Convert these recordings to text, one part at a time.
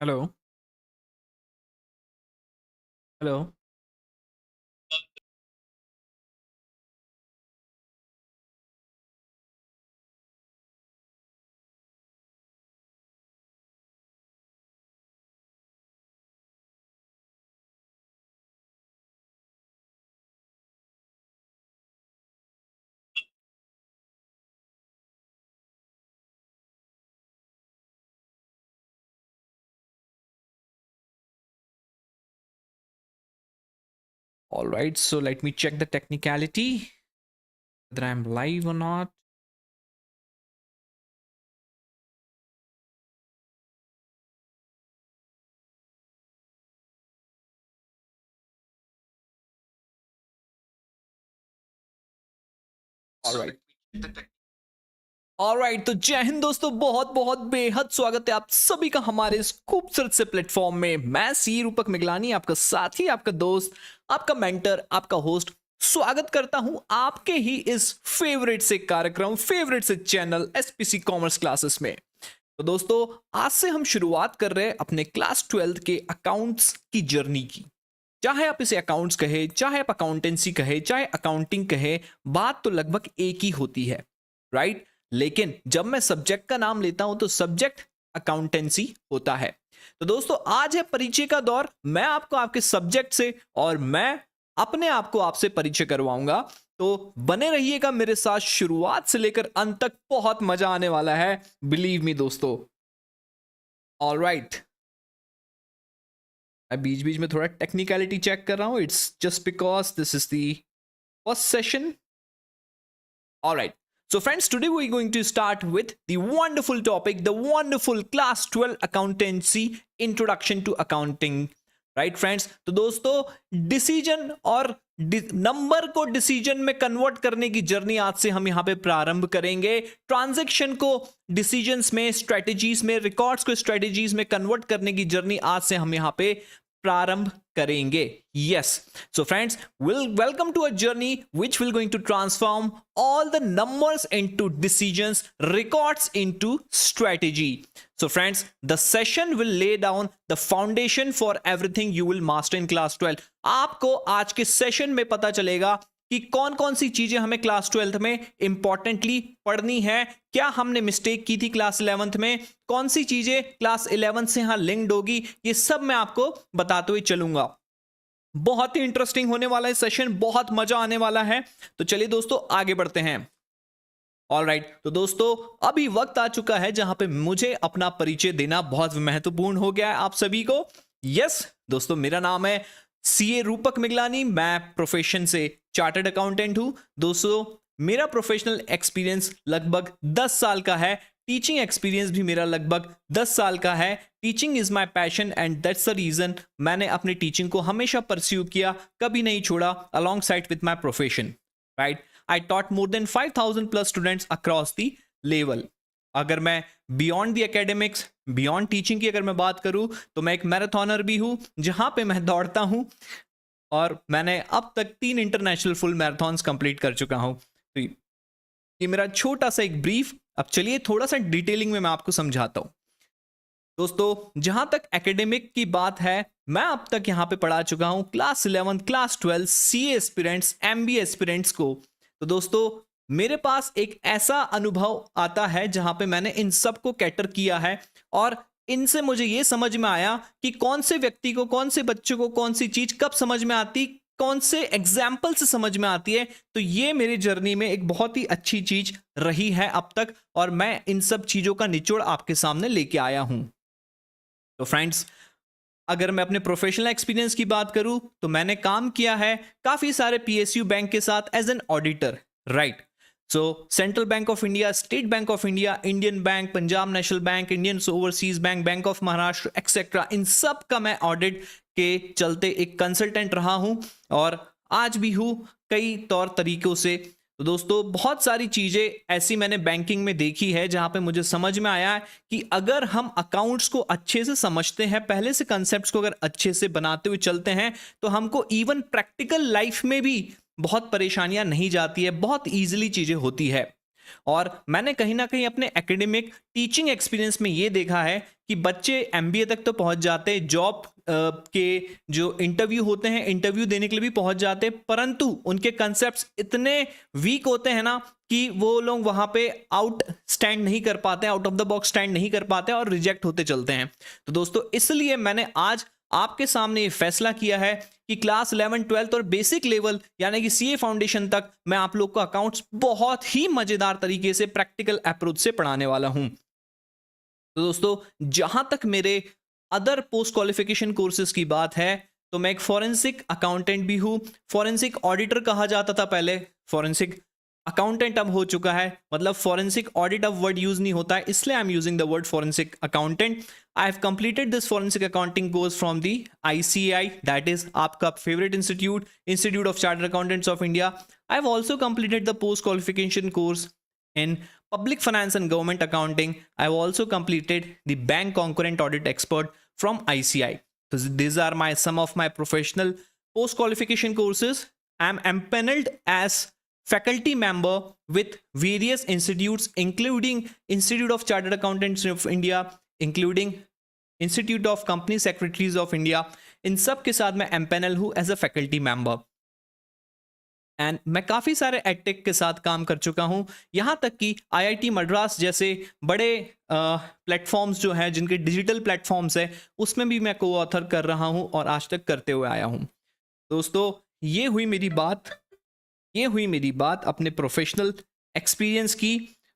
Hello, hello. All right, so let me check the technicality whether I'm live or not. All right. Alright, तो जय हिंद दोस्तों, बहुत बहुत बेहद स्वागत है आप सभी का हमारे इस खूबसूरत से प्लेटफॉर्म में। मैं सी रूपक मिगलानी, आपका साथी, आपका दोस्त, आपका मेंटर, आपका होस्ट, स्वागत करता हूं आपके ही इस फेवरेट से कार्यक्रम, फेवरेट से चैनल एसपीसी कॉमर्स क्लासेस में। तो दोस्तों, आज से हम शुरुआत कर रहे हैं अपने क्लास 12th के अकाउंट्स की जर्नी की। चाहे आप इसे अकाउंट्स कहे, चाहे आप अकाउंटेंसी कहे, चाहे अकाउंटिंग कहे, बात तो लगभग एक ही होती है, राइट? लेकिन जब मैं सब्जेक्ट का नाम लेता हूं तो सब्जेक्ट अकाउंटेंसी होता है। तो दोस्तों, आज है परिचय का दौर। मैं आपको आपके सब्जेक्ट से और मैं अपने आप को आपसे परिचय करवाऊंगा। तो बने रहिएगा मेरे साथ, शुरुआत से लेकर अंत तक बहुत मजा आने वाला है, बिलीव मी दोस्तों। ऑल राइट, मैं बीच बीच में थोड़ा टेक्निकलिटी चेक कर रहा हूं। It's just because this is the first session. All right. So, friends, today we're going to start with the wonderful topic, the wonderful Class 12 Accountancy Introduction to Accounting. Right friends, तो दोस्तों, decision और number को decision में convert करने की journey आज से हम यहां पे प्रारंभ करेंगे। ट्रांजैक्शन को डिसीजंस में, स्ट्रेटजीज में, रिकॉर्ड्स को स्ट्रेटजीज में कन्वर्ट करने की जर्नी आज से हम यहां पे प्रारंभ करेंगे। Yes, so friends, will welcome to a journey which will going to transform all the numbers into decisions, records into strategy. So friends, the session will lay down the foundation for everything you will master in class 12. आपको आज के session में पता चलेगा कि कौन कौन सी चीजें हमें क्लास 12th में इंपॉर्टेंटली पढ़नी है, क्या हमने मिस्टेक की थी क्लास 11th में, कौन सी चीजें क्लास 11 से यहां लिंक्ड होगी, ये सब मैं आपको बताते हुए चलूंगा। बहुत ही इंटरेस्टिंग होने वाला है सेशन, बहुत मजा आने वाला है। तो चलिए दोस्तों, आगे बढ़ते हैं। ऑलराइट, तो दोस्तों, अभी वक्त आ चुका है जहां पे मुझे अपना परिचय देना बहुत महत्वपूर्ण हो गया है आप सभी को। यस दोस्तों, मेरा नाम है सीए रूपक मिगलानी। मैं प्रोफेशन से चार्टर्ड अकाउंटेंट हूं। दोस्तों, मेरा प्रोफेशनल एक्सपीरियंस लगभग 10 साल का है। टीचिंग एक्सपीरियंस भी मेरा लगभग 10 साल का है। Teaching is my passion and that's the reason मैंने अपनी टीचिंग को हमेशा परस्यू किया, कभी नहीं छोड़ा, along side with my profession. Right, I taught more than 5000 plus students across the level. अगर मैं beyond the academics, beyond teaching की अगर मैं बात करूं, तो मैं एक मैराथनर भी हूं, जहां पे मैं दौड़ता हूं और मैंने अब तक 3 इंटरनेशनल फुल मैराथन्स कंप्लीट कर चुका हूं। तो ये मेरा छोटा सा एक ब्रीफ। अब चलिए थोड़ा सा डिटेलिंग में मैं आपको समझाता हूं। दोस्तों, जहां तक एकेडमिक की बात है, मैं अब तक यहां पे पढ़ा चुका हूं class 11, class 12 CA aspirants, MBA aspirants को। तो दोस्तों, मेरे पास एक ऐसा अनुभव आता है जहां पे मैंने इन सब को कैटर किया है और इनसे मुझे ये समझ में आया कि कौन से व्यक्ति को, कौन से बच्चों को कौन सी चीज कब समझ में आती, कौन से एग्जाम्पल से समझ में आती है। तो ये मेरी जर्नी में एक बहुत ही अच्छी चीज रही है अब तक, और मैं इन सब चीजों का निचोड़ आपके सामने लेके आया हूं। तो फ्रेंड्स, अगर मैं अपने प्रोफेशनल एक्सपीरियंस की बात करूं, तो मैंने काम किया है काफी सारे पीएसयू बैंक के साथ as an auditor. Right, so central bank of India, state bank of India, Indian bank, Punjab national bank, Indian overseas bank, bank of Maharashtra etcetera, इन सब का मैं ऑडिट के चलते एक कंसल्टेंट रहा हूं और आज भी हूं कई तौर तरीकों से। तो दोस्तों, बहुत सारी चीजें ऐसी मैंने बैंकिंग में देखी है जहां पे मुझे समझ में आया है कि अगर हम अकाउंट्स को अच्छे से समझते हैं, पहले से कंसेप्ट्स को अगर अच्छे से बनाते हुए चलते हैं, तो हमको इवन प्रैक्टिकल लाइफ में भी बहुत परेशानियां नहीं जाती है, बहुत इजीली चीजें होती है। और मैंने कहीं ना कहीं अपने एकेडमिक टीचिंग एक्सपीरियंस में ये देखा है कि बच्चे एमबीए तक तो पहुंच जाते, जॉब के जो इंटरव्यू होते हैं इंटरव्यू देने के लिए भी पहुंच जाते, परंतु उनके कंसेप्ट्स इतने वीक होते हैं ना कि वो लोग वहां पे आउट स्टैंड नहीं कर पाते, out of the box stand नहीं कर पाते और रिजेक्ट होते चलते हैं। तो दोस्तों इसलिए मैंने आज आपके सामने ये फैसला किया है कि क्लास 11 12 और बेसिक लेवल यानी कि सीए फाउंडेशन तक मैं आप लोग को अकाउंट्स बहुत ही मजेदार तरीके से प्रैक्टिकल अप्रोच से पढ़ाने वाला हूं। तो दोस्तों जहां तक मेरे अदर पोस्ट क्वालिफिकेशन कोर्सेज की बात है तो मैं एक फॉरेंसिक अकाउंटेंट भी हूं। फॉरेंसिक ऑडिटर कहा जाता था पहले, फॉरेंसिक अकाउंटेंट अब हो चुका है, मतलब फॉरेंसिक ऑडिट अब वर्ड यूज नहीं होता है, इसलिए I am using the word forensic accountant. I have completed this forensic accounting course from the ICAI, that is आपका favourite institute, institute of chartered accountants of India. I have also completed the post qualification course in public finance and government accounting. I have also completed the bank concurrent audit expert from ICI. So these are some of my professional post qualification courses. I am empaneled as faculty member with various institutes including Institute of Chartered Accountants of India, including Institute of Company Secretaries of India. इन सब के साथ मैं empanel हूँ as a faculty member. And मैं काफ़ी सारे edtech के साथ काम कर चुका हूं, यहां तक कि आईआईटी मद्रास जैसे बड़े प्लेटफॉर्म्स जो हैं जिनके डिजिटल प्लेटफॉर्म्स है उसमें भी मैं को ऑथर कर रहा हूं और आज तक करते हुए आया हूं। दोस्तों ये हुई मेरी बात अपने प्रोफेशनल एक्सपीरियंस की।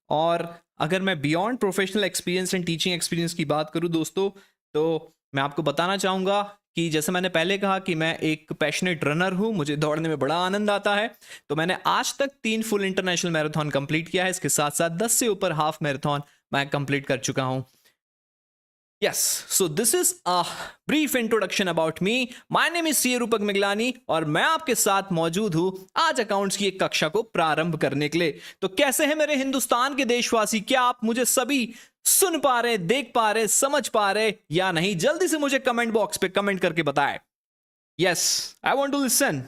और अगर मैं beyond professional experience and teaching experience की बात करूं दोस्तों, तो मैं आपको बताना चाहूँगा कि जैसे मैंने पहले कहा कि मैं एक पैशनेट रनर हूं, मुझे दौड़ने में बड़ा आनंद आता है। तो मैंने आज तक 3 फुल इंटरनेशनल मैराथन कंप्लीट किया है, इसके साथ साथ 10 से ऊपर हाफ मैराथन मैं कंप्लीट कर चुका हूं। Yes, so this is a brief introduction about me. My name is CA रूपक मिगलानी और मैं आपके साथ मौजूद हूं आज अकाउंट्स की एक कक्षा को प्रारंभ करने के लिए। तो कैसे हैं मेरे हिंदुस्तान के देशवासी, क्या आप मुझे सभी सुन पा रहे, देख पा रहे, समझ पा रहे या नहीं? जल्दी से मुझे कमेंट बॉक्स पे कमेंट करके बताएं। Yes, I want to listen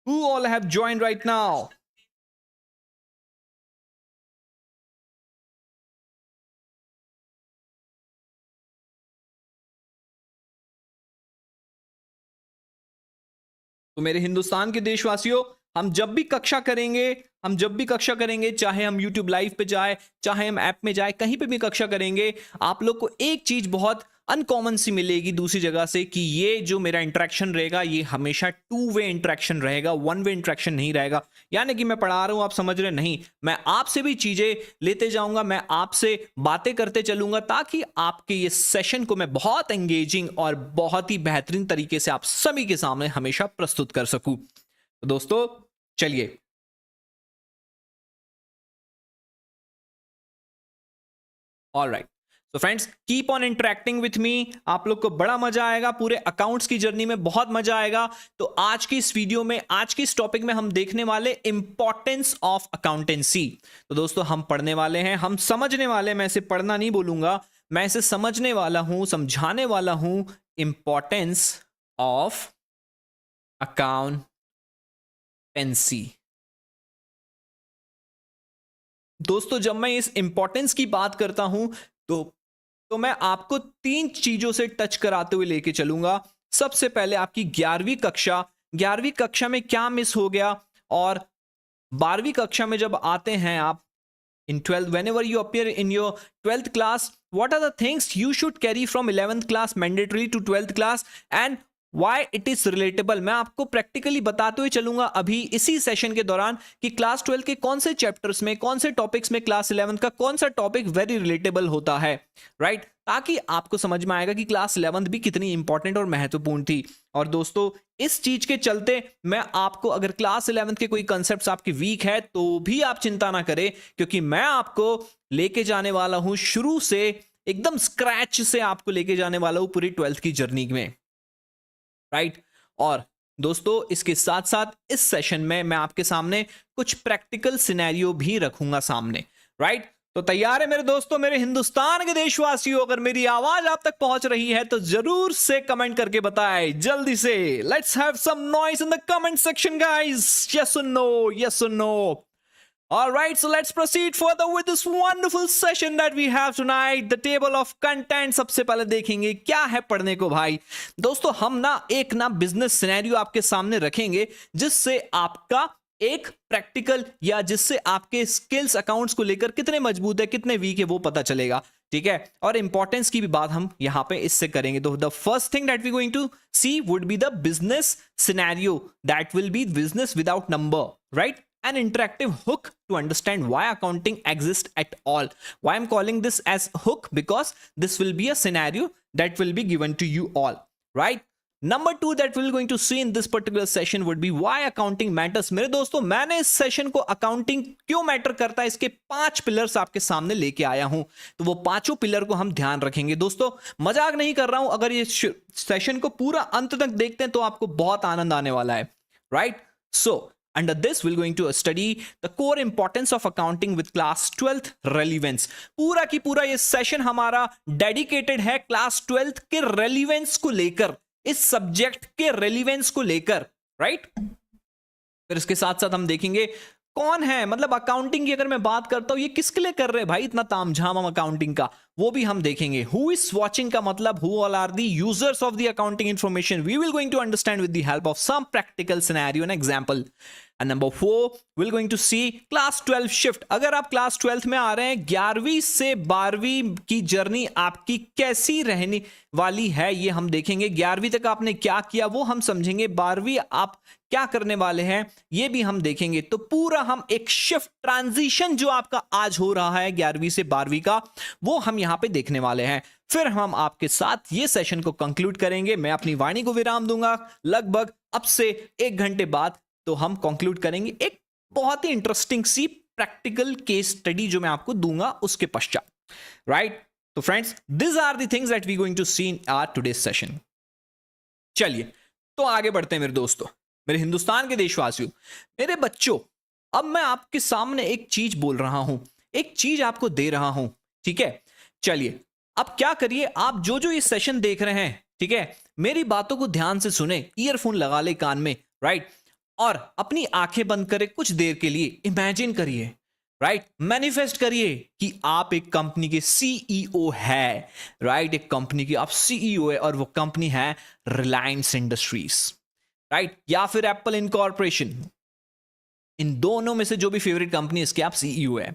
who all have joined right now. तो मेरे हिंदुस्तान के देशवासियों, हम जब भी कक्षा करेंगे, चाहे हम YouTube लाइव पे जाए, चाहे हम ऐप में जाए, कहीं पे भी कक्षा करेंगे, आप लोग को एक चीज बहुत अनकॉमन सी मिलेगी दूसरी जगह से कि ये जो मेरा इंटरेक्शन रहेगा ये हमेशा 2 वे इंटरेक्शन रहेगा, 1 वे इंटरेक्शन नहीं रहेगा। यानी कि मैं पढ़ा रहा हूं, आप समझ रहे नहीं, मैं आपसे भी चीजें लेते जाऊंगा, मैं आपसे बातें करते चलूंगा ताकि आपके ये सेशन को मैं बहुत एंगेजिंग और बहुत ही बेहतरीन तरीके से आप सभी के सामने हमेशा प्रस्तुत कर सकूं। तो दोस्तों चलिए, alright, so friends keep on interacting with me, आप लोग को बड़ा मजा आएगा, पूरे अकाउंट्स की जर्नी में बहुत मजा आएगा। तो आज की इस वीडियो में, आज की इस टॉपिक में हम देखने वाले इंपॉर्टेंस ऑफ अकाउंटेंसी। तो दोस्तों हम पढ़ने वाले हैं, हम समझने वाले हैं, मैं इसे पढ़ना नहीं बोलूंगा, मैं इसे समझने वाला हूं, समझाने वाला हूं, इंपॉर्टेंस ऑफ अकाउंटेंसी। दोस्तों जब मैं इस इंपॉर्टेंस की बात करता हूं तो मैं आपको 3 चीजों से टच कराते हुए लेके चलूंगा। सबसे पहले आपकी 11वीं कक्षा में क्या मिस हो गया, और 12वीं कक्षा में जब आते हैं आप in 12th, whenever you appear in your 12th class, what are the things you should carry from 11th class mandatory to 12th class and why it is relatable. मैं आपको प्रैक्टिकली बताते हुए चलूंगा अभी इसी सेशन के दौरान कि क्लास 12 के कौन से चैप्टर्स में, कौन से टॉपिक्स में क्लास 11 का कौन सा टॉपिक वेरी रिलेटेबल होता है, राइट, ताकि आपको समझ में आएगा कि क्लास 11 भी कितनी इंपॉर्टेंट और महत्वपूर्ण थी। और दोस्तों इस चीज के चलते मैं आपको, अगर क्लास 11 के कोई कंसेप्ट आपके वीक है तो भी आप चिंता ना करें, क्योंकि मैं आपको लेके जाने वाला हूं शुरू से, एकदम स्क्रैच से आपको लेके जाने वाला हूं पूरी 12th की जर्नी में, राइट। और दोस्तों इसके साथ साथ इस सेशन में मैं आपके सामने कुछ प्रैक्टिकल सिनेरियो भी रखूंगा सामने, राइट। तो तैयार है मेरे दोस्तों, मेरे हिंदुस्तान के देशवासियों, अगर मेरी आवाज आप तक पहुंच रही है तो जरूर से कमेंट करके बताएं जल्दी से। Let's have some noise in the comment section guys, yes और नो, यस और no. All right, so let's proceed further with this wonderful session that we have tonight. The table of content. सबसे पहले देखेंगे क्या है पढ़ने को भाई। दोस्तों हम ना एक ना बिजनेस सिनेरियो आपके सामने रखेंगे जिससे आपका एक प्रैक्टिकल या जिससे आपके स्किल्स अकाउंट्स को लेकर कितने मजबूत है कितने वीक है वो पता चलेगा, ठीक है। और इंपॉर्टेंस की भी बात हम यहां पे इससे करेंगे। तो the first thing that we going to see would be the business scenario that will be business without number, right? An interactive hook to understand why accounting exists at all. Why I'm calling this as hook? Because this will be a scenario that will be given to you all, right? Number two that we're going to see in this particular session would be why accounting matters. मेरे दोस्तों मैंने इस session को accounting क्यों matter करता है इसके 5 pillars आपके सामने लेके आया हूं। तो वो पांचों पिलर को हम ध्यान रखेंगे। दोस्तों मजाक नहीं कर रहा हूं, अगर ये सेशन को पूरा अंत तक देखते हैं तो आपको बहुत आनंद आने वाला है, right? So under this we're going to study the core importance of accounting with class 12th relevance. पूरा की पूरा ये सेशन हमारा डेडिकेटेड है क्लास 12th के रेलिवेंस को लेकर, इस सब्जेक्ट के रेलिवेंस को लेकर, राइट? फिर इसके साथ साथ हम देखेंगे कौन है, मतलब अकाउंटिंग की अगर मैं बात करता हूं ये किसके लिए कर रहे हैं भाई इतना तामझाम हम अकाउंटिंग का, वो भी हम देखेंगे। हु इज वॉचिंग का मतलब who all are the users of the accounting information we will going to understand with the help of some practical scenario and example. And number 4 will going to see class 12 shift. अगर आप class 12th में आ रहे हैं, 11वीं से 12वीं की journey आपकी कैसी रहने वाली है ये हम देखेंगे। 11वीं तक आपने क्या किया वो हम समझेंगे, 12वीं आप क्या करने वाले हैं ये भी हम देखेंगे। तो पूरा हम एक शिफ्ट ट्रांजिशन जो आपका आज हो रहा है 11वीं से 12वीं का, वो हम यहां पे देखने वाले हैं। फिर हम आपके साथ ये सेशन को कंक्लूड करेंगे। मैं अपनी वाणी को विराम दूंगा लगभग अब से 1 घंटे बाद, तो हम कंक्लूड करेंगे एक बहुत ही इंटरेस्टिंग सी प्रैक्टिकल केस स्टडी जो मैं आपको दूंगा उसके पश्चात, राइट? तो friends this are the things that we going to see in our today's session. चलिए तो आगे बढ़ते हैं मेरे दोस्तों, मेरे हिंदुस्तान के देशवासियों, मेरे बच्चों। अब मैं आपके सामने एक चीज बोल रहा हूं, एक चीज आपको दे रहा हूं, ठीक है? चलिए अब क्या करिए, आप जो जो ये सेशन देख रहे हैं, ठीक है, मेरी बातों को ध्यान से सुने, ईयरफोन लगा ले कान में, राइट? और अपनी आंखें बंद करें कुछ देर के लिए, इमेजिन करिए, राइट? मैनिफेस्ट करिए कि आप एक कंपनी के सीईओ है, राइट? एक कंपनी की आप सीईओ है और वो कंपनी है रिलायंस इंडस्ट्रीज, राइट? या फिर एप्पल इनकॉर्पोरेशन। इन दोनों में से जो भी फेवरेट कंपनी इसके आप सीईओ है,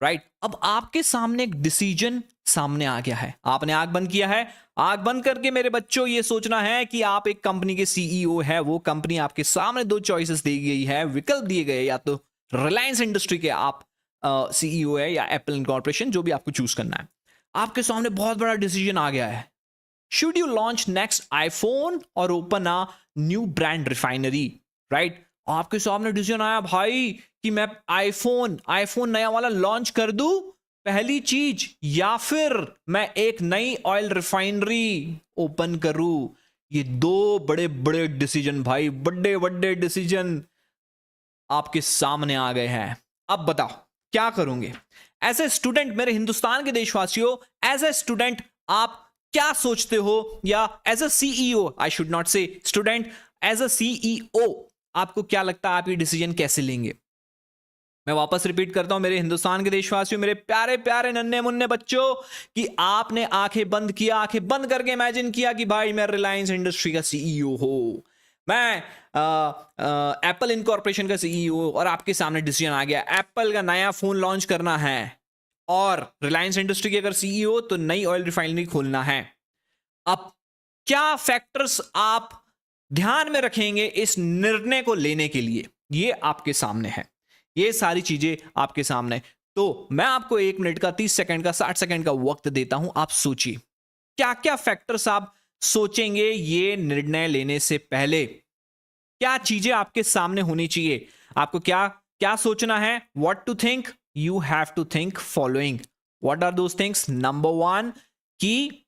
राइट? अब आपके सामने एक डिसीजन सामने आ गया है, आपने आंख बंद किया है। आंख बंद करके मेरे बच्चों ये सोचना है कि आप एक कंपनी के सीईओ है, वो कंपनी आपके सामने 2 चॉइसेस दी गई है, विकल्प दिए गए, या तो रिलायंस इंडस्ट्री के आप सीईओ है या एप्पल इनकॉर्पोरेशन, जो भी आपको चूज करना है। आपके सामने बहुत बड़ा डिसीजन आ गया है। Should you launch next iPhone और open a new brand refinery, right? आपके सामने डिसीजन आया भाई कि मैं आईफोन नया वाला लॉन्च कर दूं पहली चीज, या फिर मैं एक नई ऑयल रिफाइनरी ओपन करूं। ये 2 बड़े बड़े डिसीजन भाई, बड़े बड़े डिसीजन आपके सामने आ गए हैं। अब बताओ क्या करोगे एज ए स्टूडेंट? मेरे हिंदुस्तान के देशवासियों, एज ए स्टूडेंट आप क्या सोचते हो, या as a CEO, I should not say student, as a CEO आपको क्या लगता है आप ये डिसीजन कैसे लेंगे? मैं वापस रिपीट करता हूं मेरे हिंदुस्तान के देशवासियों, मेरे प्यारे प्यारे नन्हे मुन्ने बच्चों, कि आपने आंखें बंद किया, आंखें बंद करके इमेजिन किया कि भाई मैं रिलायंस इंडस्ट्री का सीईओ हो, मैं एप्पल इनकॉर्पोरेशन का सीईओ, और आपके सामने डिसीजन आ गया एप्पल का नया फोन लॉन्च करना है और रिलायंस इंडस्ट्री के अगर सीईओ तो नई ऑयल रिफाइनरी खोलना है। अब क्या फैक्टर्स आप ध्यान में रखेंगे इस निर्णय को लेने के लिए? ये आपके सामने है, ये सारी चीजें आपके सामने। तो मैं आपको 1 मिनट का, 30 सेकंड का, 60 सेकंड का वक्त देता हूं। आप सोचिए क्या क्या फैक्टर्स आप सोचेंगे ये निर्णय लेने से पहले, क्या चीजें आपके सामने होनी चाहिए, आपको क्या क्या सोचना है? What to think, you have to think following. What are those things? Number 1 कि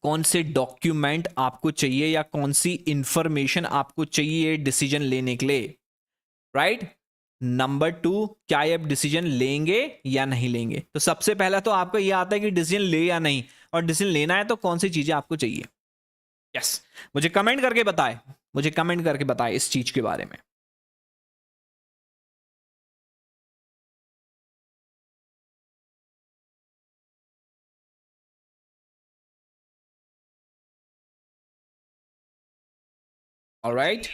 कौन से डॉक्यूमेंट आपको चाहिए या कौन सी इंफॉर्मेशन आपको चाहिए डिसीजन लेने के लिए, राइट? नंबर 2 क्या आप डिसीजन लेंगे या नहीं लेंगे? तो सबसे पहला तो आपको यह आता है कि डिसीजन ले या नहीं, और डिसीजन लेना है तो कौन सी चीजें आपको चाहिए। यस, मुझे कमेंट करके बताएं, मुझे कमेंट करके बताएं इस चीज के बारे में। ऑलराइट।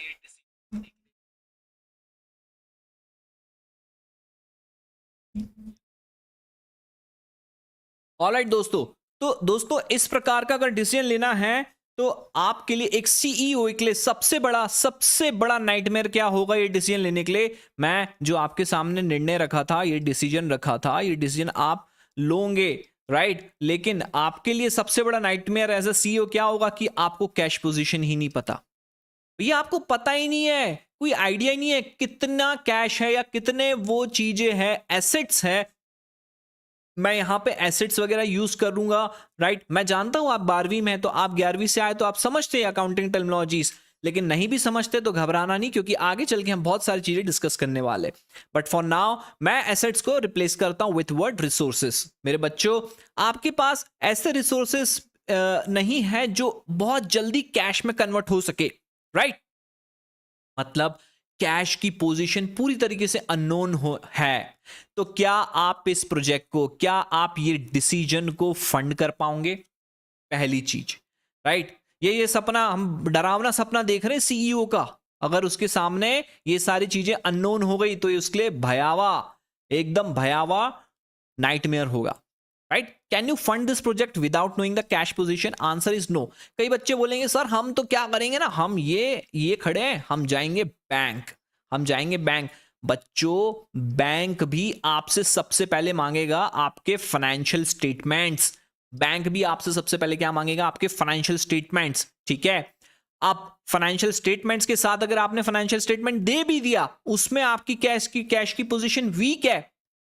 ऑलराइट दोस्तों, तो दोस्तों इस प्रकार का अगर डिसीजन लेना है तो आपके लिए एक सीईओ के लिए सबसे बड़ा नाइटमेयर क्या होगा ये डिसीजन लेने के लिए। मैं जो आपके सामने निर्णय रखा था, ये डिसीजन रखा था, ये डिसीजन आप लोगे, राइट। लेकिन आपके लिए सबसे बड़ा नाइटमेयर एज अ सीईओ क्या होगा कि आपको कैश पोजीशन ही नहीं पता। ये आपको पता ही नहीं है, कोई आइडिया ही नहीं है कितना कैश है या कितने वो चीजें हैं, एसेट्स है। मैं यहां पे एसेट्स वगैरह यूज करूंगा, राइट। मैं जानता हूं आप 12वीं में हैं, तो आप 11वीं से आए तो आप समझते हैं अकाउंटिंग टर्मिनोलॉजीज, लेकिन नहीं भी समझते तो घबराना नहीं, क्योंकि आगे चल के हम बहुत सारी चीजें डिस्कस करने वाले। बट फॉर नाउ मैं एसेट्स को रिप्लेस करता हूं विथ वर्ड रिसोर्सेस। मेरे बच्चों, आपके पास ऐसे रिसोर्सेस नहीं है जो बहुत जल्दी कैश में कन्वर्ट हो सके, राइट। मतलब कैश की पोजीशन पूरी तरीके से अननोन है। तो क्या आप इस प्रोजेक्ट को, क्या आप ये डिसीजन को फंड कर पाओगे? पहली चीज, राइट। ये सपना, हम डरावना सपना देख रहे हैं सीईओ का, अगर उसके सामने ये सारी चीजें अननोन हो गई तो उसके लिए भयावह, एकदम भयावह नाइटमेयर होगा, right. Can you fund this project without knowing the cash position? Answer is no. कई बच्चे बोलेंगे सर हम तो क्या करेंगे ना, हम ये खड़े हैं, हम जाएंगे बैंक, हम जाएंगे बैंक। बच्चों, बैंक भी आपसे सबसे पहले मांगेगा आपके फाइनेंशियल स्टेटमेंट्स। बैंक भी आपसे सबसे पहले क्या मांगेगा? आपके फाइनेंशियल स्टेटमेंट्स, ठीक है। आप फाइनेंशियल स्टेटमेंट्स के साथ अगर आपने फाइनेंशियल स्टेटमेंट दे भी दिया, उसमें आपकी कैश की पोजीशन वीक है,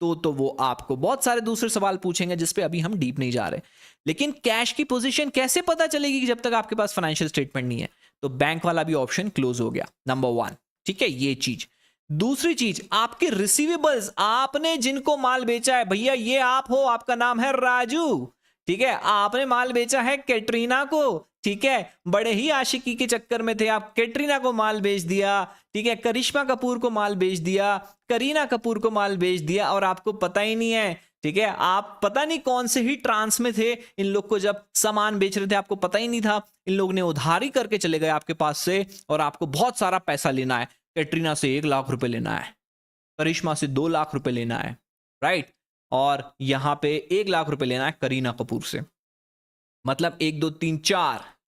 तो वो आपको बहुत सारे दूसरे सवाल पूछेंगे जिस पे अभी हम डीप नहीं जा रहे। लेकिन कैश की पोजीशन कैसे पता चलेगी जब तक आपके पास फाइनेंशियल स्टेटमेंट नहीं है? तो बैंक वाला भी ऑप्शन क्लोज हो गया, नंबर 1, ठीक है, ये चीज। दूसरी चीज, आपके रिसीवेबल्स, आपने जिनको माल बेचा है, भैया ये आप हो, आपका नाम है राजू, ठीक है, आपने माल बेचा है कैटरीना को, ठीक है, बड़े ही आशिकी के चक्कर में थे आप, कैटरीना को माल बेच दिया, ठीक है, करिश्मा कपूर को माल बेच दिया, करीना कपूर को माल बेच दिया, और आपको पता ही नहीं है, ठीक है। आप पता नहीं कौन से ही ट्रांस में थे, इन लोग को जब सामान बेच रहे थे आपको पता ही नहीं था, इन लोग ने उधारी करके चले गए आपके पास से, और आपको बहुत सारा पैसा लेना है। कैटरीना से 1 लाख रुपए लेना है, करिश्मा से 2 लाख रुपए लेना है, राइट, और यहां पे 1 लाख रुपए लेना है करीना कपूर से। मतलब 1 2 3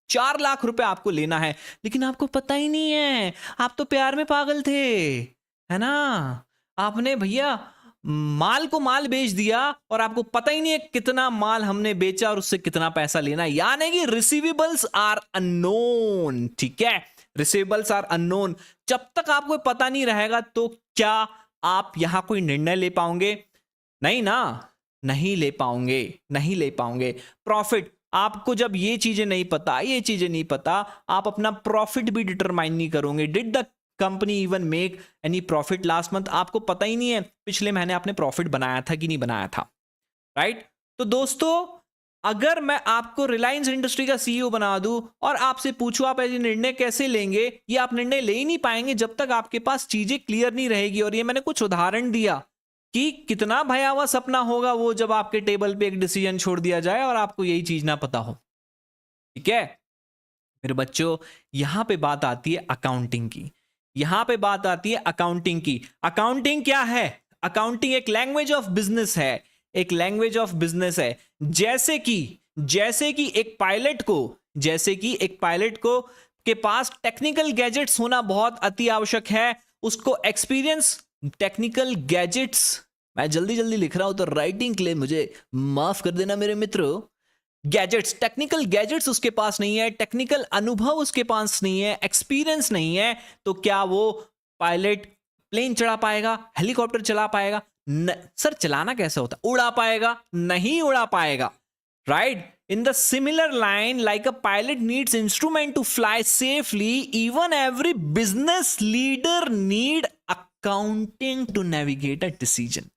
4 लाख रुपए आपको लेना है, लेकिन आपको पता ही नहीं है, आप तो प्यार में पागल थे, है ना। आपने भैया माल को माल बेच दिया और आपको पता ही नहीं है कितना माल हमने बेचा और उससे कितना पैसा लेना है, यानी कि रिसीवेबल्स आर अननोन, ठीक है, रिसीवेबल्स आर अननोन। जब तक आपको पता नहीं रहेगा तो क्या आप यहां कोई निर्णय ले पाओगे? नहीं ना, नहीं ले पाओगे, नहीं ले पाओगे। प्रॉफिट, आपको जब ये चीजें नहीं पता, ये चीजें नहीं पता, आप अपना प्रॉफिट भी डिटरमाइन नहीं करोगे। Did the company even make any profit last month? आपको पता ही नहीं है पिछले महीने आपने प्रॉफिट बनाया था कि नहीं बनाया था, राइट। तो दोस्तों, अगर मैं आपको रिलायंस इंडस्ट्री का सीईओ बना दूं और आपसे पूछूं आप ऐसे निर्णय कैसे लेंगे, ये आप निर्णय ले ही नहीं पाएंगे जब तक आपके पास चीजें क्लियर नहीं रहेगी। और ये मैंने कुछ उदाहरण दिया कि कितना भयावह सपना होगा वो जब आपके टेबल पे एक डिसीजन छोड़ दिया जाए और आपको यही चीज ना पता हो, ठीक है। मेरे बच्चों, यहां पे बात आती है अकाउंटिंग की, यहां पे बात आती है अकाउंटिंग की। अकाउंटिंग क्या है? अकाउंटिंग एक लैंग्वेज ऑफ बिजनेस है, एक लैंग्वेज ऑफ बिजनेस है। जैसे कि एक पायलट को, जैसे कि एक पायलट को के पास टेक्निकल गैजेट्स होना बहुत अति आवश्यक है, उसको एक्सपीरियंस, टेक्निकल गैजेट्स, मैं जल्दी जल्दी लिख रहा हूं तो राइटिंग के लिए मुझे माफ कर देना मेरे मित्रों। गैजेट्स, टेक्निकल गैजेट्स उसके पास नहीं है, टेक्निकल अनुभव उसके पास नहीं है, एक्सपीरियंस नहीं है, तो क्या वो पायलट प्लेन चढ़ा पाएगा, हेलीकॉप्टर चला पाएगा? सर चलाना कैसे होता? उड़ा पाएगा? नहीं उड़ा पाएगा, right. In the similar line, like a pilot needs instrument to fly safely, even every business leader need accounting to navigate a decision,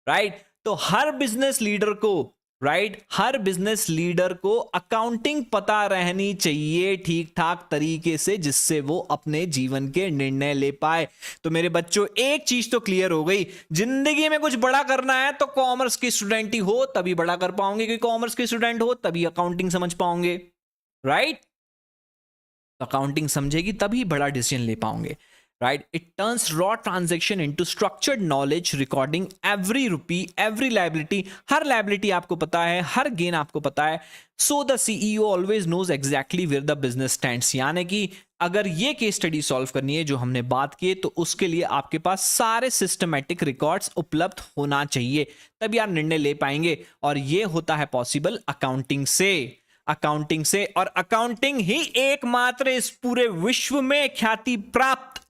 right? तो हर बिजनेस लीडर को, राइट, हर बिजनेस लीडर को अकाउंटिंग पता रहनी चाहिए ठीक ठाक तरीके से, जिससे वो अपने जीवन के निर्णय ले पाए। तो मेरे बच्चों, एक चीज तो क्लियर हो गई, जिंदगी में कुछ बड़ा करना है तो कॉमर्स के स्टूडेंट ही हो तभी बड़ा कर पाओगे, क्योंकि कॉमर्स के स्टूडेंट हो तभी अकाउंटिंग समझ पाओगे, राइट। अकाउंटिंग समझेगी तभी बड़ा डिसीजन ले पाओगे, right? It turns raw transaction into structured knowledge, recording every rupee, every liability, हर लायबिलिटी आपको पता है, हर गेन आपको पता है। So the CEO always knows exactly where the business stands, यानी कि अगर ये केस स्टडी सॉल्व करनी है जो हमने बात की, तो उसके लिए आपके पास सारे सिस्टमैटिक रिकॉर्ड्स उपलब्ध होना चाहिए, तभी आप निर्णय ले पाएंगे। और ये होता है पॉसिबल अकाउंटिंग से, अकाउंटिंग से। और अकाउंटिंग ही एकमात्र इस पूरे विश्व में ख्याति प्राप्त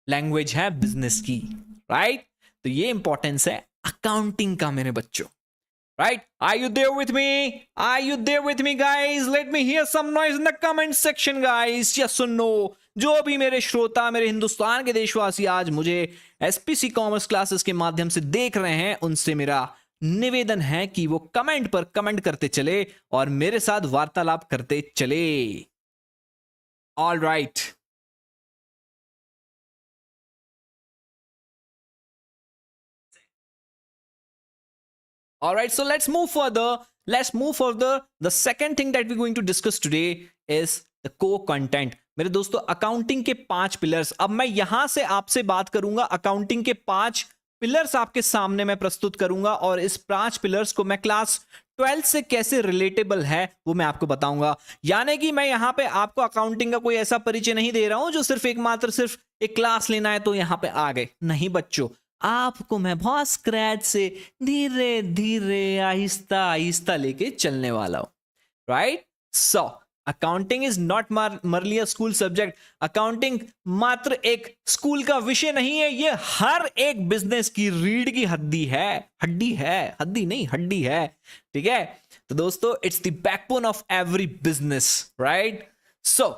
लैंग्वेज है बिजनेस की, राइट? तो ये इंपॉर्टेंस है अकाउंटिंग का मेरे बच्चों, right? Are you there with me? Are you there with me guys? Let me hear some noise in the comment section guys, yes और नो। जो भी मेरे श्रोता, मेरे हिंदुस्तान के देशवासी आज मुझे एसपीसी कॉमर्स क्लासेस के माध्यम से देख रहे हैं, उनसे मेरा निवेदन है कि वो कमेंट पर कमेंट करते चले और मेरे साथ वार्तालाप करते चले। All right, all right, so let's move further. The second thing that we're going to discuss today is the core content. मेरे दोस्तों, अकाउंटिंग के 5 पिलर्स, अब मैं यहां से आपसे बात करूंगा। अकाउंटिंग के 5 पिलर्स आपके सामने मैं प्रस्तुत करूंगा और इस 5 पिलर्स को मैं क्लास 12 से कैसे रिलेटेबल है वो मैं आपको बताऊंगा। यानी कि मैं यहां पे आपको अकाउंटिंग का कोई ऐसा परिचय नहीं दे रहा हूं जो सिर्फ एक क्लास लेना है तो यहां पे आ गए। नहीं बच्चों, आपको मैं बहुत स्क्रैच से धीरे धीरे आहिस्ता आहिस्ता लेके चलने वाला हूं, right? So accounting is not मरली अ स्कूल सब्जेक्ट। अकाउंटिंग मात्र एक स्कूल का विषय नहीं है, ये हर एक बिजनेस की रीढ़ की हड्डी है। हड्डी नहीं, हड्डी है, ठीक है? तो दोस्तों, it's the backbone of every business, right? So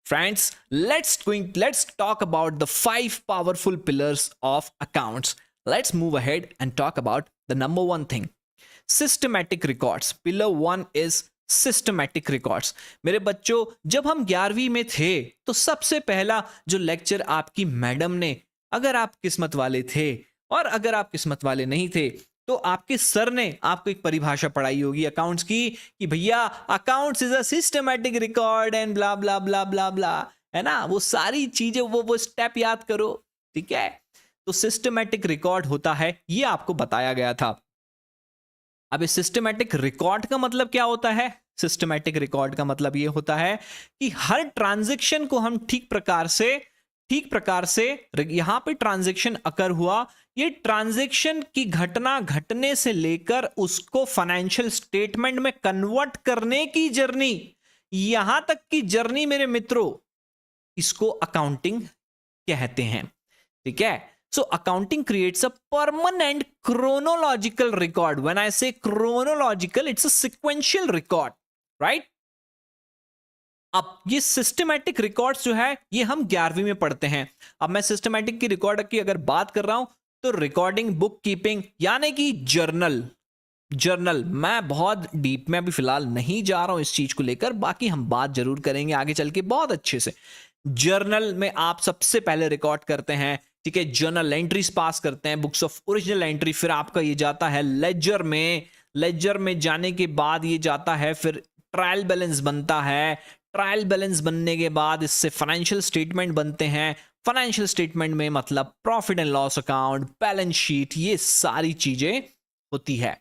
friends, let's talk about the 5 powerful pillars of accounts. Let's move ahead and talk about the number 1 thing, systematic records. Pillar 1 is systematic records. मेरे बच्चों, जब हम 11वीं में थे तो सबसे पहला जो लेक्चर आपकी मैडम ने, अगर आप किस्मत वाले थे और अगर आप किस्मत वाले नहीं थे तो आपके सर ने आपको एक परिभाषा पढ़ाई होगी अकाउंट्स की कि भैया accounts is a systematic record and blah blah blah blah blah, है ना? वो सारी चीजें, वो स्टेप याद करो, ठीक है? तो सिस्टमैटिक रिकॉर्ड होता है, ये आपको बताया गया था। अब इस सिस्टमैटिक रिकॉर्ड का मतलब क्या होता है? सिस्टमैटिक रिकॉर्ड का मतलब ये होता है कि हर ट्रांजैक्शन को हम ठीक प्रकार से यहां पे ट्रांजैक्शन अकर हुआ, ये ट्रांजैक्शन की घटना घटने से लेकर उसको फाइनेंशियल स्टेटमेंट में कन्वर्ट करने की जर्नी, यहां तक की जर्नी मेरे मित्रों, इसको अकाउंटिंग कहते हैं, ठीक है? So accounting creates a permanent chronological record. When I say chronological, it's a sequential record, right? अब ये सिस्टमैटिक रिकॉर्ड्स जो है ये हम 11वीं में पढ़ते हैं। अब मैं सिस्टमैटिक की रिकॉर्ड की अगर बात कर रहा हूं तो रिकॉर्डिंग, बुक कीपिंग, यानी कि जर्नल मैं बहुत डीप में अभी फिलहाल नहीं जा रहा हूं इस चीज को लेकर, बाकी हम बात जरूर करेंगे आगे चल के बहुत अच्छे से। जर्नल में आप सबसे पहले रिकॉर्ड करते हैं, ठीक है? जर्नल एंट्रीज पास करते हैं, बुक्स ऑफ ओरिजिनल एंट्री, फिर आपका ये जाता है लेजर में जाने के बाद ये जाता है, फिर ट्रायल बैलेंस बनता है, ट्रायल बैलेंस बनने के बाद इससे फाइनेंशियल स्टेटमेंट बनते हैं, फाइनेंशियल स्टेटमेंट में मतलब profit and loss account, balance sheet, ये सारी चीजें होती है,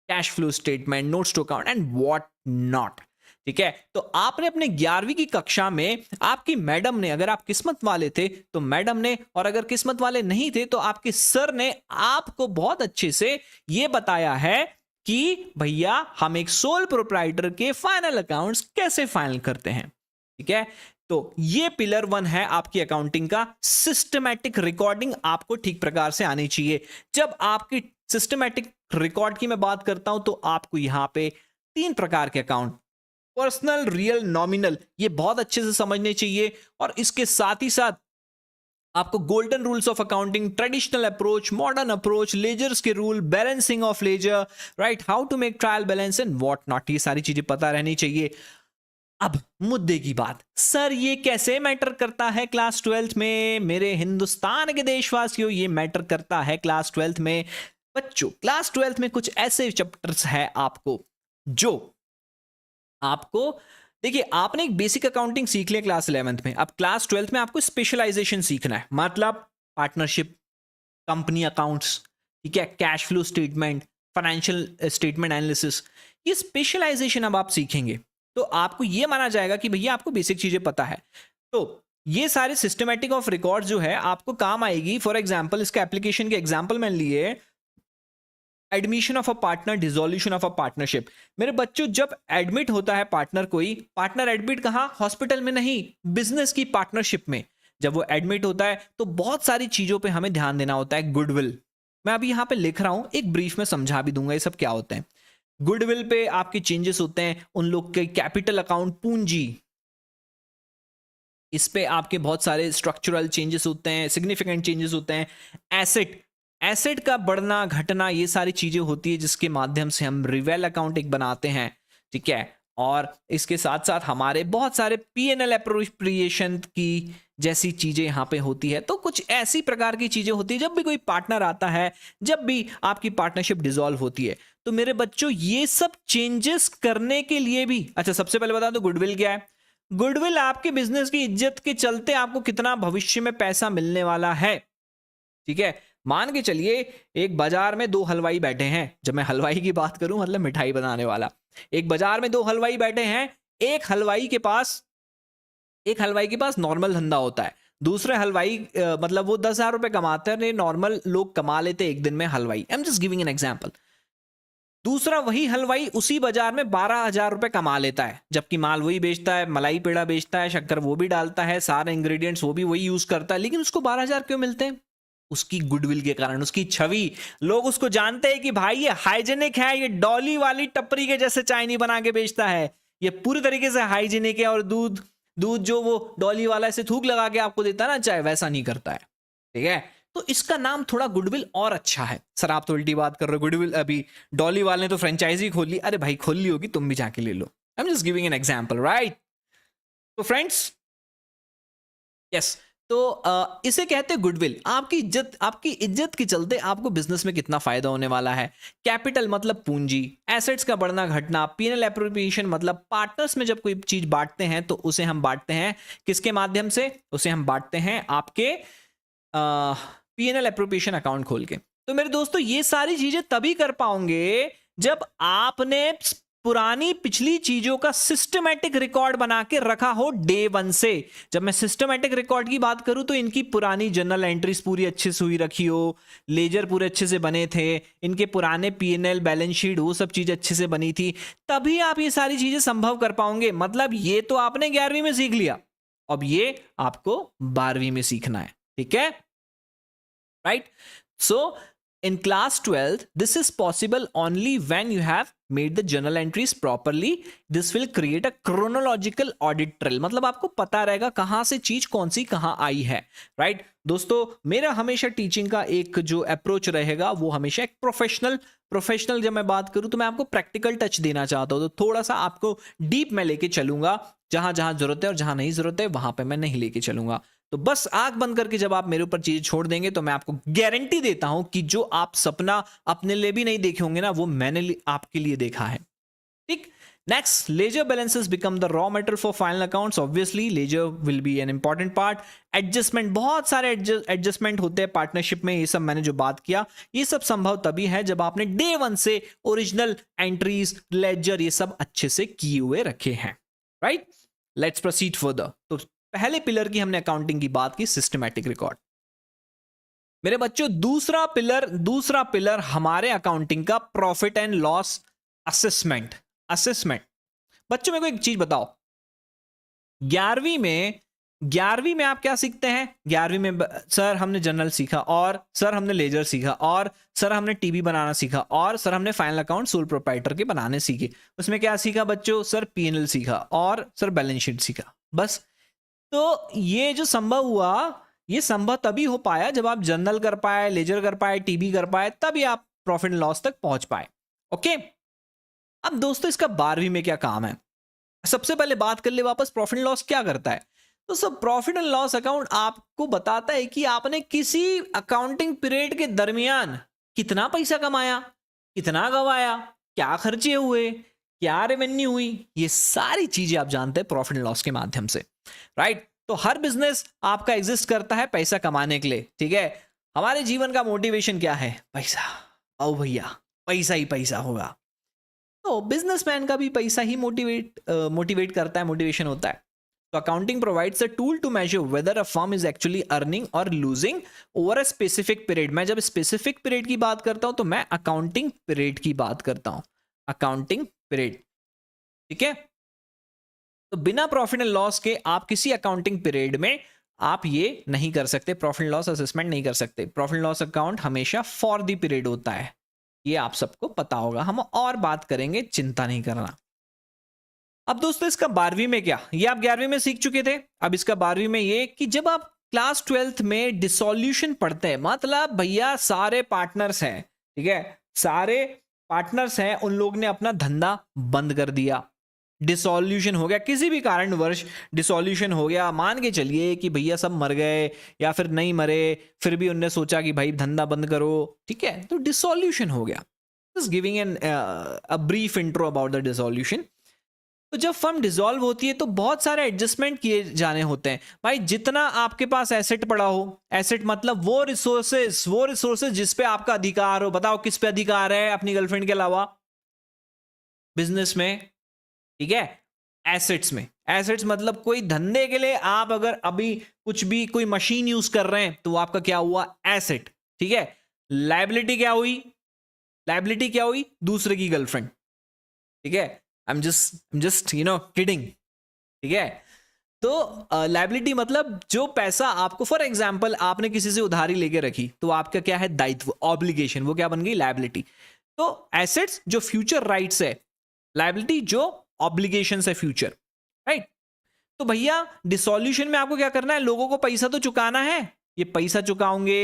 cash flow statement, notes to account and what not, ठीक है? तो आपने अपने 11वीं की कक्षा में आपकी मैडम ने, अगर आप किस्मत वाले थे तो मैडम ने, और अगर किस्मत वाले नहीं थे तो आपके सर ने आपको बहुत अच्छे से ये बताया है कि भैया हम एक सोल प्रोप्राइटर के फाइनल अकाउंट्स कैसे फाइनल करते हैं, ठीक है? तो ये पिलर 1 है आपकी अकाउंटिंग का। सिस्टमैटिक रिकॉर्डिंग आपको ठीक प्रकार से आनी चाहिए। जब आपकी सिस्टमैटिक रिकॉर्ड की मैं बात करता हूं तो आपको यहां पे 3 प्रकार के अकाउंट, पर्सनल, रियल, नॉमिनल, ये बहुत अच्छे से समझने चाहिए। और इसके साथ ही साथ आपको golden rules of accounting, traditional approach, modern approach, ledgers के rule, balancing of ledger, right, how to make trial balance and what not, ये सारी चीजें पता रहनी चाहिए। अब मुद्दे की बात, सर ये कैसे मैटर करता है क्लास 12th में? मेरे हिंदुस्तान के देशवासियों, ये मैटर करता है क्लास 12th में। बच्चों, क्लास 12th में कुछ ऐसे चैप्टर्स है आपको जो आपको देखिए आपने एक बेसिक अकाउंटिंग सीख लिया क्लास 11th में, अब क्लास 12th में आपको स्पेशलाइजेशन सीखना है, मतलब पार्टनरशिप, कंपनी अकाउंट्स, ठीक है, cash flow statement, financial statement analysis, ये स्पेशलाइजेशन अब आप सीखेंगे तो आपको ये माना जाएगा कि भैया आपको बेसिक चीजें पता है। तो ये सारे सिस्टमैटिक ऑफ रिकॉर्ड जो है आपको काम आएगी। फॉर एग्जाम्पल इसका एप्लीकेशन के एग्जाम्पल मैंने लिए, admission of a partner, dissolution of a partnership. मेरे बच्चों जब एडमिट होता है पार्टनर, कोई पार्टनर एडमिट कहाँ, हॉस्पिटल में नहीं, बिजनेस की पार्टनरशिप में जब वो एडमिट होता है तो बहुत सारी चीजों पे हमें ध्यान देना होता है। गुडविल, मैं अभी यहाँ पे लिख रहा हूं, एक ब्रीफ में समझा भी दूंगा ये सब क्या होते हैं। गुडविल पे आपके चेंजेस होते हैं, उन लोग के कैपिटल अकाउंट, पूंजी, इस पे आपके बहुत सारे स्ट्रक्चरल चेंजेस होते हैं, सिग्निफिकेंट चेंजेस होते हैं। एसेट, एसेट का बढ़ना घटना, ये सारी चीजें होती है जिसके माध्यम से हम रिवेल अकाउंट एक बनाते हैं, ठीक है। और इसके साथ साथ हमारे बहुत सारे पीएनएल एप्रोप्रिएशन की जैसी चीजें यहाँ पे होती है। तो कुछ ऐसी प्रकार की चीजें होती है जब भी कोई पार्टनर आता है, जब भी आपकी पार्टनरशिप डिसॉल्व होती है। तो मेरे बच्चों ये सब चेंजेस करने के लिए भी, अच्छा सबसे पहले बता दो गुडविल क्या है। गुडविल आपके बिजनेस की इज्जत के चलते आपको कितना भविष्य में पैसा मिलने वाला है, ठीक है। मान के चलिए एक बाजार में दो हलवाई बैठे हैं, जब मैं हलवाई की बात करूं मतलब मिठाई बनाने वाला, एक बाजार में दो हलवाई बैठे हैं, एक हलवाई के पास नॉर्मल धंधा होता है, दूसरे हलवाई मतलब वो 10,000 रुपए कमाते हैं, नॉर्मल लोग कमा लेते एक दिन में हलवाई, आई am just giving an example. दूसरा वही हलवाई उसी बाजार में 12,000 रुपए कमा लेता है, जबकि माल वही बेचता है, मलाई पेड़ा बेचता है, शक्कर वो भी डालता है, सारे इंग्रेडिएंट्स वो भी वही यूज करता है, लेकिन उसको 12,000 क्यों मिलते हैं? उसकी गुडविल के कारण, उसकी छवि, लोग उसको जानते हैं कि भाई ये हाइजेनिक है, ये डॉली वाली टपरी के जैसे चाय नहीं बना के बेचता है, ये पूरी तरीके से हाइजेनिक है, और दूध जो वो डॉली वाला ऐसे थूक लगा के आपको देता है ना चाय, वैसा नहीं करता है, ठीक है। तो इसका नाम थोड़ा गुडविल और अच्छा है। सर आप तो उल्टी बात कर रहे हो, गुडविल अभी डॉली वाले ने तो फ्रेंचाइजी खोल ली, अरे भाई खोल ली होगी, तुम भी जाके ले लो, I am just giving an example, right. तो फ्रेंड्स, यस, तो इसे कहते हैं गुडविल। आपकी इज्जत के चलते आपको बिजनेस में कितना फायदा होने वाला है। कैपिटल मतलब पूंजी, एसेट्स का बढ़ना घटना, पीएनएल एप्रोप्रिएशन मतलब पार्टनर्स में जब कोई चीज बांटते हैं तो उसे हम बांटते हैं किसके माध्यम से, उसे हम बांटते हैं आपके पीएनएल एप्रोप्रिएशन अकाउंट खोल के। तो मेरे दोस्तों ये सारी चीजें तभी कर पाओगे जब आपने पुरानी पिछली चीजों का सिस्टमैटिक रिकॉर्ड बना के रखा हो डे वन से। जब मैं सिस्टमैटिक रिकॉर्ड की बात करूं तो इनकी पुरानी जर्नल एंट्रीज पूरी अच्छे से हुई रखी हो, लेजर पूरे अच्छे से बने थे, इनके पुराने पीएनएल बैलेंस शीट वो सब चीजें अच्छे से बनी थी, तभी आप ये सारी चीजें संभव कर पाओगे। मतलब ये तो आपने 11वीं में सीख लिया, अब ये आपको 12वीं में सीखना है, ठीक है, right. So in class 12th this is possible only when you have made the journal entries properly. This will create a chronological audit trail, मतलब आपको पता रहेगा कहां से चीज कौन सी कहां आई है, राइट। दोस्तों मेरा हमेशा टीचिंग का एक जो अप्रोच रहेगा वो हमेशा एक प्रोफेशनल जब मैं बात करूं तो मैं आपको प्रैक्टिकल टच देना चाहता हूं, तो थोड़ा सा आपको डीप में लेके चलूंगा, जहां जहां जरूरत है और जहां नहीं जरूरत है वहां पे मैं नहीं लेके चलूंगा। तो बस आंख बंद करके जब आप मेरे ऊपर चीजें छोड़ देंगे तो मैं आपको गारंटी देता हूं कि जो आप सपना अपने लिए भी नहीं देखे होंगे ना, वो मैंने आपके लिए देखा है, ठीक। Next, ledger balances become the raw material for final accounts. Obviously ledger will be an important part. Adjustment, बहुत सारे एडजस्टमेंट होते हैं पार्टनरशिप में, ये सब मैंने जो बात किया ये सब संभव तभी है जब आपने डे वन से ओरिजिनल एंट्रीज, लेजर ये सब अच्छे से किए हुए रखे हैं, राइट। Let's proceed further. तो पहले पिलर की हमने अकाउंटिंग की बात की, सिस्टमैटिक रिकॉर्ड। मेरे बच्चों दूसरा पिलर हमारे अकाउंटिंग का प्रॉफिट एंड लॉस असेसमेंट। बच्चों मेरे को एक चीज बताओ, 11वीं में आप क्या सीखते हैं? 11वीं में सर हमने जर्नल सीखा, और सर हमने लेजर सीखा, और सर हमने टीबी बनाना सीखा, और सर हमने फाइनल अकाउंट सोल प्रोप्राइटर के बनाने सीखे। उसमें क्या सीखा बच्चों? सर पीएनएल सीखा और सर बैलेंस शीट सीखा, बस। तो ये जो संभव हुआ, ये संभव तभी हो पाया जब आप जर्नल कर पाए, लेजर कर पाए, टीबी कर पाए, तभी आप प्रॉफिट एंड लॉस तक पहुंच पाए, ओके। अब दोस्तों इसका 12वीं में क्या काम है? सबसे पहले बात कर ले वापस, प्रॉफिट एंड लॉस क्या करता है। तो सब प्रॉफिट एंड लॉस अकाउंट आपको बताता है कि आपने किसी अकाउंटिंग पीरियड के दरमियान कितना पैसा कमाया, कितना गवाया, क्या खर्चे हुए, क्या रेवेन्यू हुई, ये सारी चीजें आप जानते हैं प्रॉफिट एंड लॉस के माध्यम से, राइट। तो हर बिजनेस आपका एग्जिस्ट करता है पैसा कमाने के लिए, ठीक है। हमारे जीवन का मोटिवेशन क्या है, पैसा। आओ भैया, पैसा ही पैसा होगा। तो बिजनेसमैन का भी पैसा ही मोटिवेट करता है, मोटिवेशन होता है। तो accounting provides a tool to measure whether a firm is actually earning और losing over a specific period. मैं जब स्पेसिफिक पीरियड की बात करता हूं तो मैं अकाउंटिंग पीरियड की बात करता हूं, अकाउंटिंग पीरियड, ठीक है। तो बिना प्रॉफिट एंड लॉस के आप किसी अकाउंटिंग पीरियड में आप ये नहीं कर सकते, प्रॉफिट एंड लॉस असेसमेंट नहीं कर सकते। प्रॉफिट एंड लॉस अकाउंट हमेशा फॉर द पीरियड होता है, ये आप सबको पता होगा। हम और बात करेंगे, चिंता नहीं करना। अब दोस्तों इसका 12वीं में क्या, ये आप 11वीं में सीख चुके थे। अब इसका 12वीं में ये कि जब आप क्लास 12th में डिसोल्यूशन पढ़ते हैं, मतलब भैया सारे पार्टनर्स हैं, ठीक है, सारे पार्टनर्स हैं, उन लोग ने अपना धंधा बंद कर दिया, डिसोल्यूशन हो गया, किसी भी कारणवश डिसोल्यूशन हो गया। मान के चलिए कि भैया सब मर गए या फिर नहीं मरे, फिर भी उनने सोचा कि भाई धंधा बंद करो, ठीक है, तो डिसोल्यूशन हो गया। Just giving N a brief intro about the dissolution. तो जब फर्म डिसॉल्व होती है तो बहुत सारे एडजस्टमेंट किए जाने होते हैं। भाई जितना आपके पास एसेट पड़ा हो, एसेट मतलब वो रिसोर्सेज जिस पे आपका अधिकार हो। बताओ किस पे अधिकार है अपनी गर्लफ्रेंड के अलावा बिजनेस में, ठीक है, एसेट्स में। एसेट्स मतलब कोई धंधे के लिए आप अगर अभी कुछ भी कोई मशीन यूज कर रहे हैं तो आपका क्या हुआ, एसेट, ठीक है। लायबिलिटी क्या हुई, लायबिलिटी क्या हुई, दूसरे की गर्लफ्रेंड, ठीक है। I'm just kidding, ठीक है। तो लायबिलिटी मतलब जो पैसा आपको, फॉर एग्जांपल आपने किसी से उधारी लेके रखी तो आपका क्या है, दायित्व, ऑब्लिगेशन, वो क्या बन गई, लायबिलिटी। तो एसेट्स जो फ्यूचर राइट्स है, लायबिलिटी जो ऑब्लिगेशंस है फ्यूचर, राइट। तो भैया डिसोल्यूशन में आपको क्या करना है, लोगों को पैसा तो चुकाना है, ये पैसा चुकाओगे,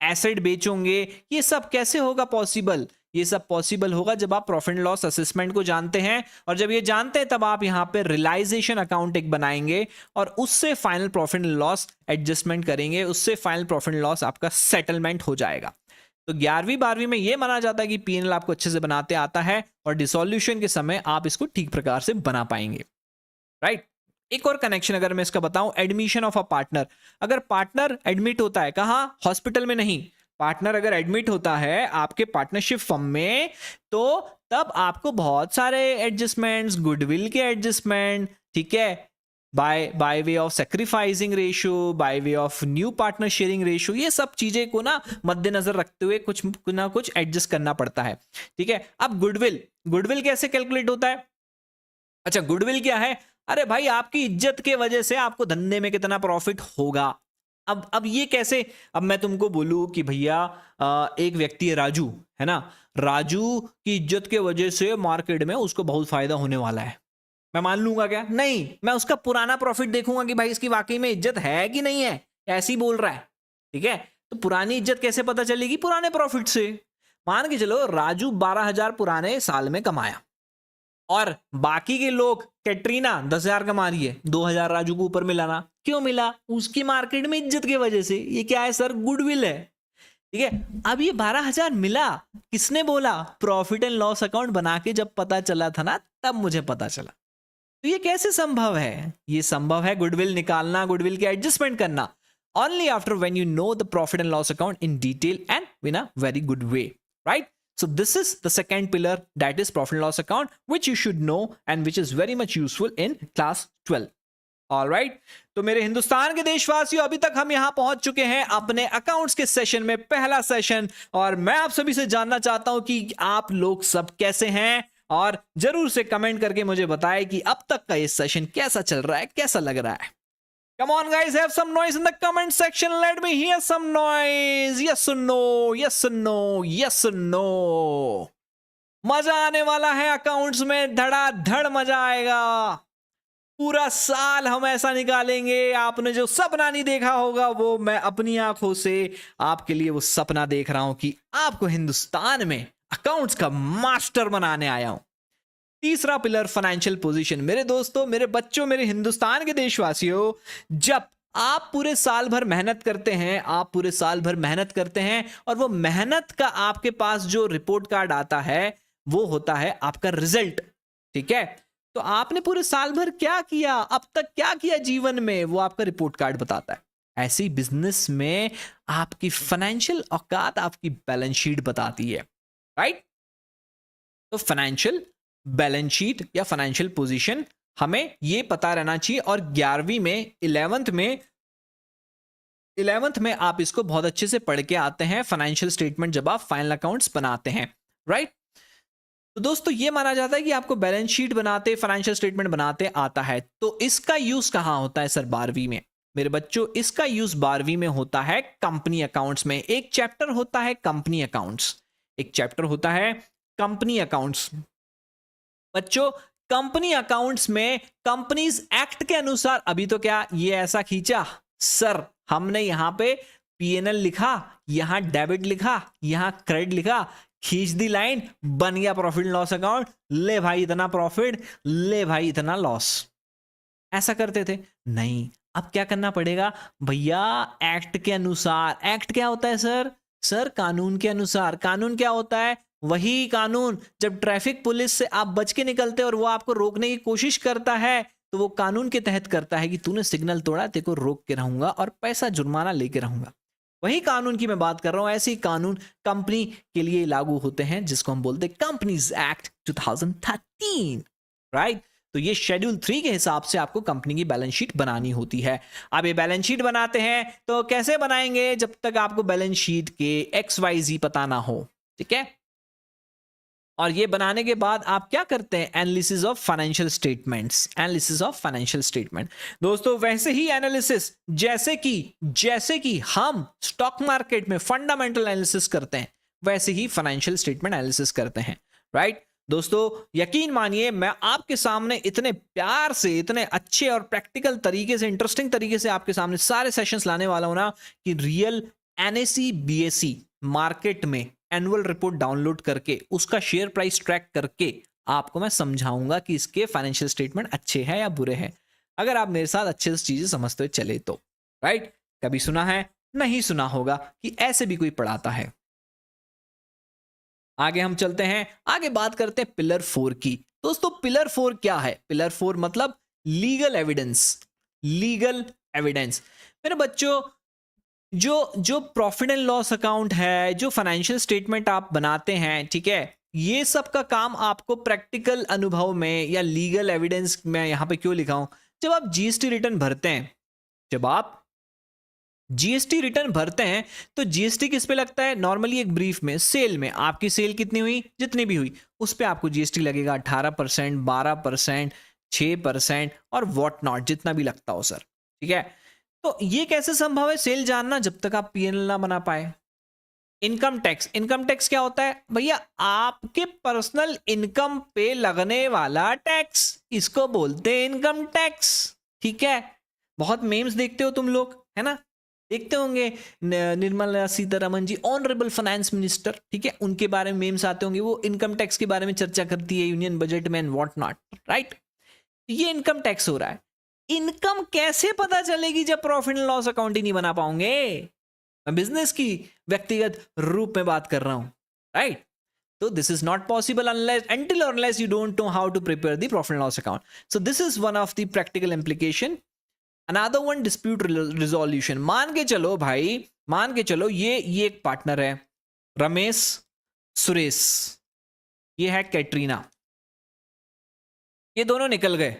एसेट बेचोगे, ये सब कैसे होगा पॉसिबल, ये सब पॉसिबल होगा जब आप प्रॉफिट एंड लॉस असेसमेंट को जानते हैं। और जब ये जानते हैं तब आप यहां पे रियलाइजेशन अकाउंट एक बनाएंगे और उससे final profit and loss adjustment करेंगे, उससे फाइनल प्रॉफिट एंड लॉस आपका सेटलमेंट हो जाएगा। तो 11वीं 12वीं में यह माना जाता है कि पीएनएल आपको अच्छे से बनाते आता है और डिसोल्यूशन के समय आप इसको ठीक प्रकार से बना पाएंगे, राइट। एक और कनेक्शन अगर मैं इसका बताऊं, एडमिशन ऑफ अ पार्टनर। अगर पार्टनर एडमिट होता है, कहां, हॉस्पिटल में नहीं, पार्टनर अगर एडमिट होता है आपके पार्टनरशिप फर्म में, तो तब आपको बहुत सारे एडजस्टमेंट्स, गुडविल के एडजस्टमेंट, ठीक है, by way of sacrificing ratio, by way of new partner sharing ratio, ये सब चीजें को ना मद्देनजर रखते हुए कुछ ना कुछ एडजस्ट करना पड़ता है, ठीक है। अब गुडविल कैसे कैलकुलेट होता है, अच्छा गुडविल क्या है, अरे भाई आपकी इज्जत के वजह से आपको धंधे में कितना प्रॉफिट होगा। अब ये कैसे, अब मैं तुमको बोलूं कि भैया एक व्यक्ति है राजू, है ना, राजू की इज्जत के वजह से मार्केट में उसको बहुत फायदा होने वाला है, मैं मान लूंगा क्या, नहीं, मैं उसका पुराना प्रॉफिट देखूंगा कि भाई इसकी वाकई में इज्जत है कि नहीं है, ऐसी बोल रहा है, ठीक है। तो पुरानी इज्जत कैसे पता चलेगी, पुराने प्रॉफिट से। मान के चलो राजू 12,000 पुराने साल में कमाया और बाकी के लोग, कैटरीना 10,000 कमा रही है, 2,000 राजू को ऊपर मिला ना, क्यों मिला, उसकी मार्केट में इज्जत की वजह से। ये क्या है सर, गुडविल है, ठीक है। अब ये 12,000 मिला, किसने बोला, प्रॉफिट एंड लॉस अकाउंट बना के जब पता चला था ना, तब मुझे पता चला। तो ये कैसे संभव है, ये संभव है गुडविल निकालना, गुडविल के एडजस्टमेंट करना, only after when you know the profit and loss account in detail and in a very good way, right? So this is the second pillar, that is profit and loss account, which you should know and which is very much useful in class 12. All right, तो मेरे हिंदुस्तान के देशवासियों, अभी तक हम यहां पहुंच चुके हैं अपने अकाउंट्स के सेशन में, पहला सेशन, और मैं आप सभी से जानना चाहता हूं कि आप लोग सब कैसे हैं, और जरूर से कमेंट करके मुझे बताएं कि अब तक का ये सेशन कैसा चल रहा है, कैसा लग रहा है। Come on guys, have some noise in the comment section. Let me hear some noise. Yes or no? Yes or no? Yes or no? मजा आने वाला है अकाउंट्स में, धड़ाधड़ मजा आएगा। पूरा साल हम ऐसा निकालेंगे, आपने जो सपना नहीं देखा होगा वो मैं अपनी आंखों से आपके लिए वो सपना देख रहा हूं कि आपको हिंदुस्तान में अकाउंट्स का मास्टर बनाने आया हूं। तीसरा पिलर, फाइनेंशियल पोजीशन। मेरे दोस्तों, मेरे बच्चों, मेरे हिंदुस्तान के देशवासियों, जब आप पूरे साल भर मेहनत करते हैं, आप पूरे साल भर मेहनत करते हैं और वो मेहनत का आपके पास जो रिपोर्ट कार्ड आता है वो होता है आपका रिजल्ट, ठीक है। तो आपने पूरे साल भर क्या किया, अब तक क्या किया जीवन में, वो आपका रिपोर्ट कार्ड बताता है। ऐसी बिजनेस में आपकी फाइनेंशियल औकात आपकी बैलेंस शीट बताती है, राइट। तो फाइनेंशियल बैलेंस शीट या फाइनेंशियल पोजीशन हमें ये पता रहना चाहिए। और 11वीं में 11th में आप इसको बहुत अच्छे से पढ़ के आते हैं, फाइनेंशियल स्टेटमेंट जब आप फाइनल अकाउंट्स बनाते हैं, राइट। तो दोस्तों ये माना जाता है कि आपको बैलेंस शीट बनाते, फाइनेंशियल स्टेटमेंट बनाते आता है। तो इसका यूज कहां होता है सर? 12वीं में। मेरे बच्चों, इसका यूज 12वीं में होता है कंपनी अकाउंट्स में। एक चैप्टर होता है कंपनी अकाउंट्स, एक चैप्टर होता है कंपनी अकाउंट्स। बच्चों, कंपनी अकाउंट्स में कंपनीज एक्ट के अनुसार, अभी तो क्या ये ऐसा खींचा सर, हमने यहां पे पीएनएल लिखा, यहां डेबिट लिखा, यहां क्रेडिट लिखा, खींच दी लाइन, बन गया प्रॉफिट लॉस अकाउंट, ले भाई इतना प्रॉफिट, ले भाई इतना लॉस। ऐसा करते थे? नहीं। अब क्या करना पड़ेगा भैया? एक्ट के अनुसार। एक्ट क्या होता है सर? सर कानून के अनुसार। कानून क्या होता है? वही कानून जब ट्रैफिक पुलिस से आप बच के निकलते और वो आपको रोकने की कोशिश करता है, तो वो कानून के तहत करता है कि तूने सिग्नल तोड़ा, तेरे को रोक के रहूंगा और पैसा जुर्माना लेके रहूंगा। वही कानून की मैं बात कर रहा हूं। ऐसे ही कानून कंपनी के लिए लागू होते हैं, जिसको हम बोलते हैं कंपनीज एक्ट 2013, राइट। तो ये शेड्यूल 3 के हिसाब से आपको कंपनी की बैलेंस शीट बनानी होती है। अब ये बैलेंस शीट बनाते हैं तो कैसे बनाएंगे? जब तक आपको बैलेंस शीट के XYZ पता ना हो, ठीक है। और ये बनाने के बाद आप क्या करते हैं? Analysis of financial statements. Analysis of financial statement दोस्तों, वैसे ही एनालिसिस जैसे कि हम स्टॉक मार्केट में फंडामेंटल एनालिसिस करते हैं, वैसे ही फाइनेंशियल स्टेटमेंट एनालिसिस करते हैं, राइट। दोस्तों यकीन मानिए, मैं आपके सामने इतने प्यार से, इतने अच्छे और प्रैक्टिकल तरीके से, इंटरेस्टिंग तरीके से आपके सामने सारे सेशंस लाने वाला हूं ना, कि रियल NSE BSE मार्केट में एनुअल रिपोर्ट डाउनलोड करके उसका शेयर प्राइस ट्रैक करके आपको मैं समझाऊंगा कि इसके फाइनेंशियल स्टेटमेंट अच्छे हैं या बुरे हैं, अगर आप मेरे साथ अच्छे से चीजें समझते हुए चले तो, राइट। कभी सुना है? नहीं सुना होगा कि ऐसे भी कोई पढ़ाता है। आगे हम चलते हैं, आगे बात करते हैं पिलर 4 की। दोस्तों पिलर 4 क्या है? पिलर 4 मतलब लीगल एविडेंस। लीगल एविडेंस मेरे बच्चों, जो प्रॉफिट एंड लॉस अकाउंट है, जो फाइनेंशियल स्टेटमेंट आप बनाते हैं, ठीक है, ये सब का काम आपको प्रैक्टिकल अनुभव में या लीगल एविडेंस में यहां पे क्यों लिखा हूं? जब आप जीएसटी रिटर्न भरते हैं, जब आप जीएसटी रिटर्न भरते हैं तो जीएसटी किस पे लगता है? नॉर्मली एक ब्रीफ में सेल में, आपकी सेल कितनी हुई, जितनी भी हुई, उस पे आपको जीएसटी लगेगा 18%, 12%, 6% और वॉट नॉट, जितना भी लगता हो सर, ठीक है। तो ये कैसे संभव है सेल जानना जब तक आप पीएनएल ना बना पाए? Income tax. इनकम टैक्स क्या होता है भैया? आपके पर्सनल इनकम पे लगने वाला टैक्स, इसको बोलते हैं इनकम टैक्स, ठीक है। बहुत मेम्स देखते हो तुम लोग, है ना, देखते होंगे। निर्मला सीतारमन जी, ऑनरेबल फाइनेंस मिनिस्टर, ठीक है, उनके बारे में मेम्स आते होंगे, वो इनकम टैक्स के बारे में चर्चा करती है यूनियन बजट में एंड व्हाट नॉट, राइट। ये इनकम टैक्स हो रहा है। इनकम कैसे पता चलेगी जब प्रॉफिट एंड लॉस अकाउंट ही नहीं बना पाओगे? मैं बिजनेस की व्यक्तिगत रूप में बात कर रहा हूं, राइट। तो this is not possible unless until or unless you don't know how to prepare the profit and loss account. So this is one of the practical implication. Another one, dispute resolution. मान के चलो भाई, मान के चलो ये एक partner है, रमेश सुरेश, ये है कैटरीना, ये दोनों निकल गए,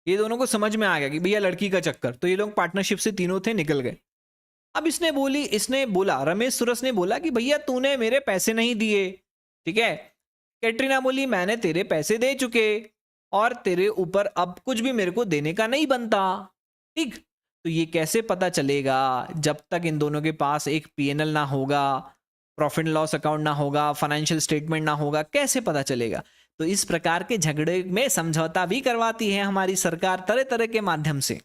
ये दोनों को समझ में आ गया कि भैया लड़की का चक्कर, तो ये लोग पार्टनरशिप से तीनों थे, निकल गए। अब इसने बोला, रमेश सुरस ने बोला कि भैया तूने मेरे पैसे नहीं दिए, ठीक है। कैटरीना बोली मैंने तेरे पैसे दे चुके और तेरे ऊपर अब कुछ भी मेरे को देने का नहीं बनता, ठीक। तो ये कैसे पता चलेगा जब तक इन दोनों के पास एक पीएनएल ना होगा, प्रॉफिट एंड लॉस अकाउंट ना होगा, फाइनेंशियल स्टेटमेंट ना होगा, कैसे पता चलेगा? तो इस प्रकार के झगड़े में समझौता भी करवाती है हमारी सरकार तरह तरह के माध्यम से,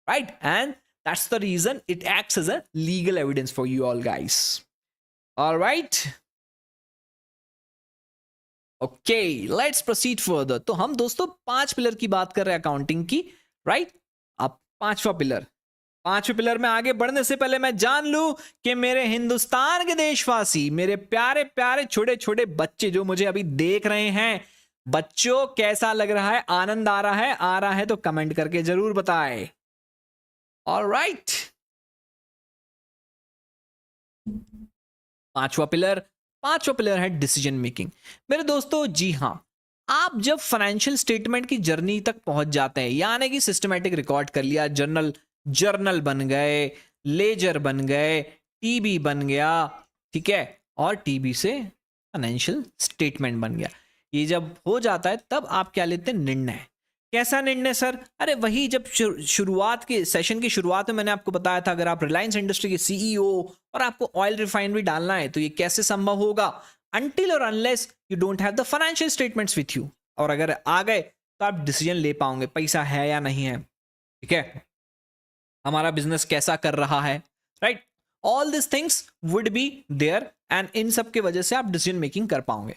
right. And that's the reason it acts as a legal evidence for you all guys. All right, okay, let's proceed further. तो हम दोस्तों 5 पिलर की बात कर रहे हैं अकाउंटिंग की, राइट। अब पांचवा पिलर में आगे बढ़ने से पहले मैं जान लूं कि मेरे हिंदुस्तान के देशवासी, मेरे प्यारे प्यारे छोटे छोटे बच्चे जो मुझे अभी देख रहे हैं, बच्चों कैसा लग रहा है, आनंद आ रहा है तो कमेंट करके जरूर बताएं। ऑलराइट, पांचवा पिलर है डिसीजन मेकिंग। मेरे दोस्तों जी हां, आप जब फाइनेंशियल स्टेटमेंट की जर्नी तक पहुंच जाते हैं, यानी कि सिस्टमैटिक रिकॉर्ड कर लिया, जर्नल बन गए, लेजर बन गए, टीबी बन गया, ठीक है, और टीबी से फाइनेंशियल स्टेटमेंट बन गया, ये जब हो जाता है तब आप क्या लेते हैं, निर्णय। कैसा निर्णय सर? अरे वही जब शुरुआत के सेशन की शुरुआत में मैंने आपको बताया था, अगर आप रिलायंस इंडस्ट्री के सीईओ और आपको ऑयल रिफाइनरी डालना है तो ये कैसे संभव होगा? अनटिल और unless you don't have the financial statements with you. और अगर आ गए तो आप डिसीजन ले पाओगे, पैसा है या नहीं है, ठीक है, हमारा बिजनेस कैसा कर रहा है, right? All this things would be there and इन सब की वजह से आप डिसीजन मेकिंग कर पाओगे।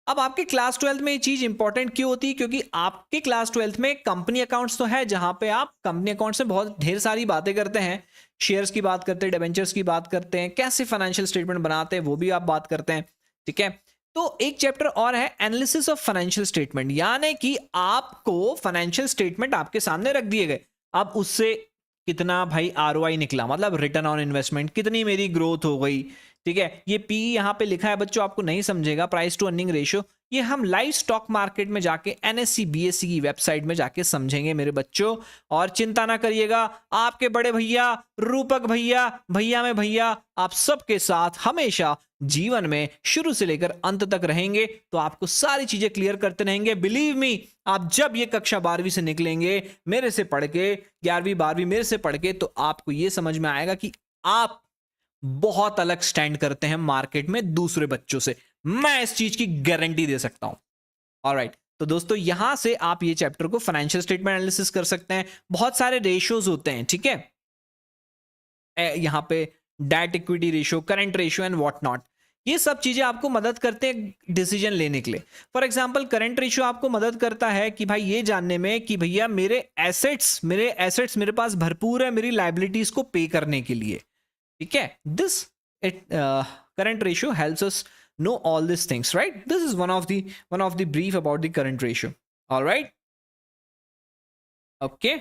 अब आपके क्लास 12 में ये चीज इंपॉर्टेंट क्यों होती है? क्योंकि आपके क्लास 12 में कंपनी अकाउंट्स तो है, जहां पे आप कंपनी अकाउंट्स में बहुत ढेर सारी बातें करते हैं, शेयर्स की बात करते हैं, डिबेंचर्स की बात करते हैं, कैसे फाइनेंशियल स्टेटमेंट बनाते हैं वो भी आप बात करते हैं, ठीक है। तो एक चैप्टर और है एनालिसिस ऑफ फाइनेंशियल स्टेटमेंट, यानी कि आपको फाइनेंशियल स्टेटमेंट आपके सामने रख दिए गए, अब उससे कितना भाई आरओआई निकला, मतलब रिटर्न ऑन इन्वेस्टमेंट, कितनी मेरी ग्रोथ हो गई, ठीक है। ये पी यहां पे लिखा है बच्चों, आपको नहीं समझेगा, प्राइस टू अर्निंग रेशियो, ये हम लाइव स्टॉक मार्केट में जाके एनएससी बीएससी की वेबसाइट में जाके समझेंगे मेरे बच्चों। और चिंता ना करिएगा, आपके बड़े भैया रूपक भैया, भैया में भैया, आप सबके साथ हमेशा जीवन में शुरू से लेकर अंत तक रहेंगे, तो आपको सारी चीजें क्लियर करते रहेंगे। बिलीव मी, आप जब ये कक्षा 12वीं से निकलेंगे मेरे से पढ़ के, 11वीं 12वीं मेरे से पढ़ के, तो आपको ये समझ में आएगा कि आप बहुत अलग स्टैंड करते हैं मार्केट में दूसरे बच्चों से, मैं इस चीज की गारंटी दे सकता हूं। ऑलराइट, तो दोस्तों यहां से आप ये चैप्टर को फाइनेंशियल स्टेटमेंट एनालिसिस कर सकते हैं। बहुत सारे रेशियोज होते हैं, ठीक है, यहां पे debt equity ratio, current ratio and what not, ये सब चीजें आपको मदद करते हैं डिसीजन लेने के लिए। फॉर एग्जांपल करंट रेशियो आपको मदद करता है कि भाई ये जानने में कि भैया मेरे एसेट्स मेरे पास भरपूर है मेरी लायबिलिटीज को पे करने के लिए, ठीक है। This current ratio helps us know all these things, right? This is one of the brief about the current ratio. All right, okay,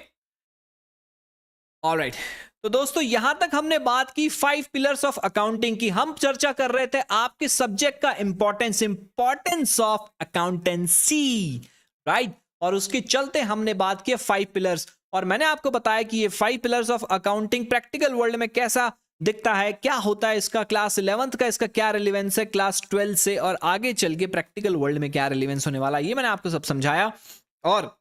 all right. तो दोस्तों यहां तक हमने बात की 5 पिलर्स ऑफ अकाउंटिंग की। हम चर्चा कर रहे थे आपके सब्जेक्ट का इंपॉर्टेंस ऑफ अकाउंटेंसी, राइट? और उसके चलते हमने बात की 5 पिलर्स, और मैंने आपको बताया कि ये 5 pillars of accounting practical world में कैसा दिखता है, क्या होता है इसका, क्लास 11th का इसका क्या रिलेवेंस है क्लास 12 से, और आगे चल के प्रैक्टिकल वर्ल्ड में क्या रिलेवेंस होने वाला, ये मैंने आपको सब समझाया। और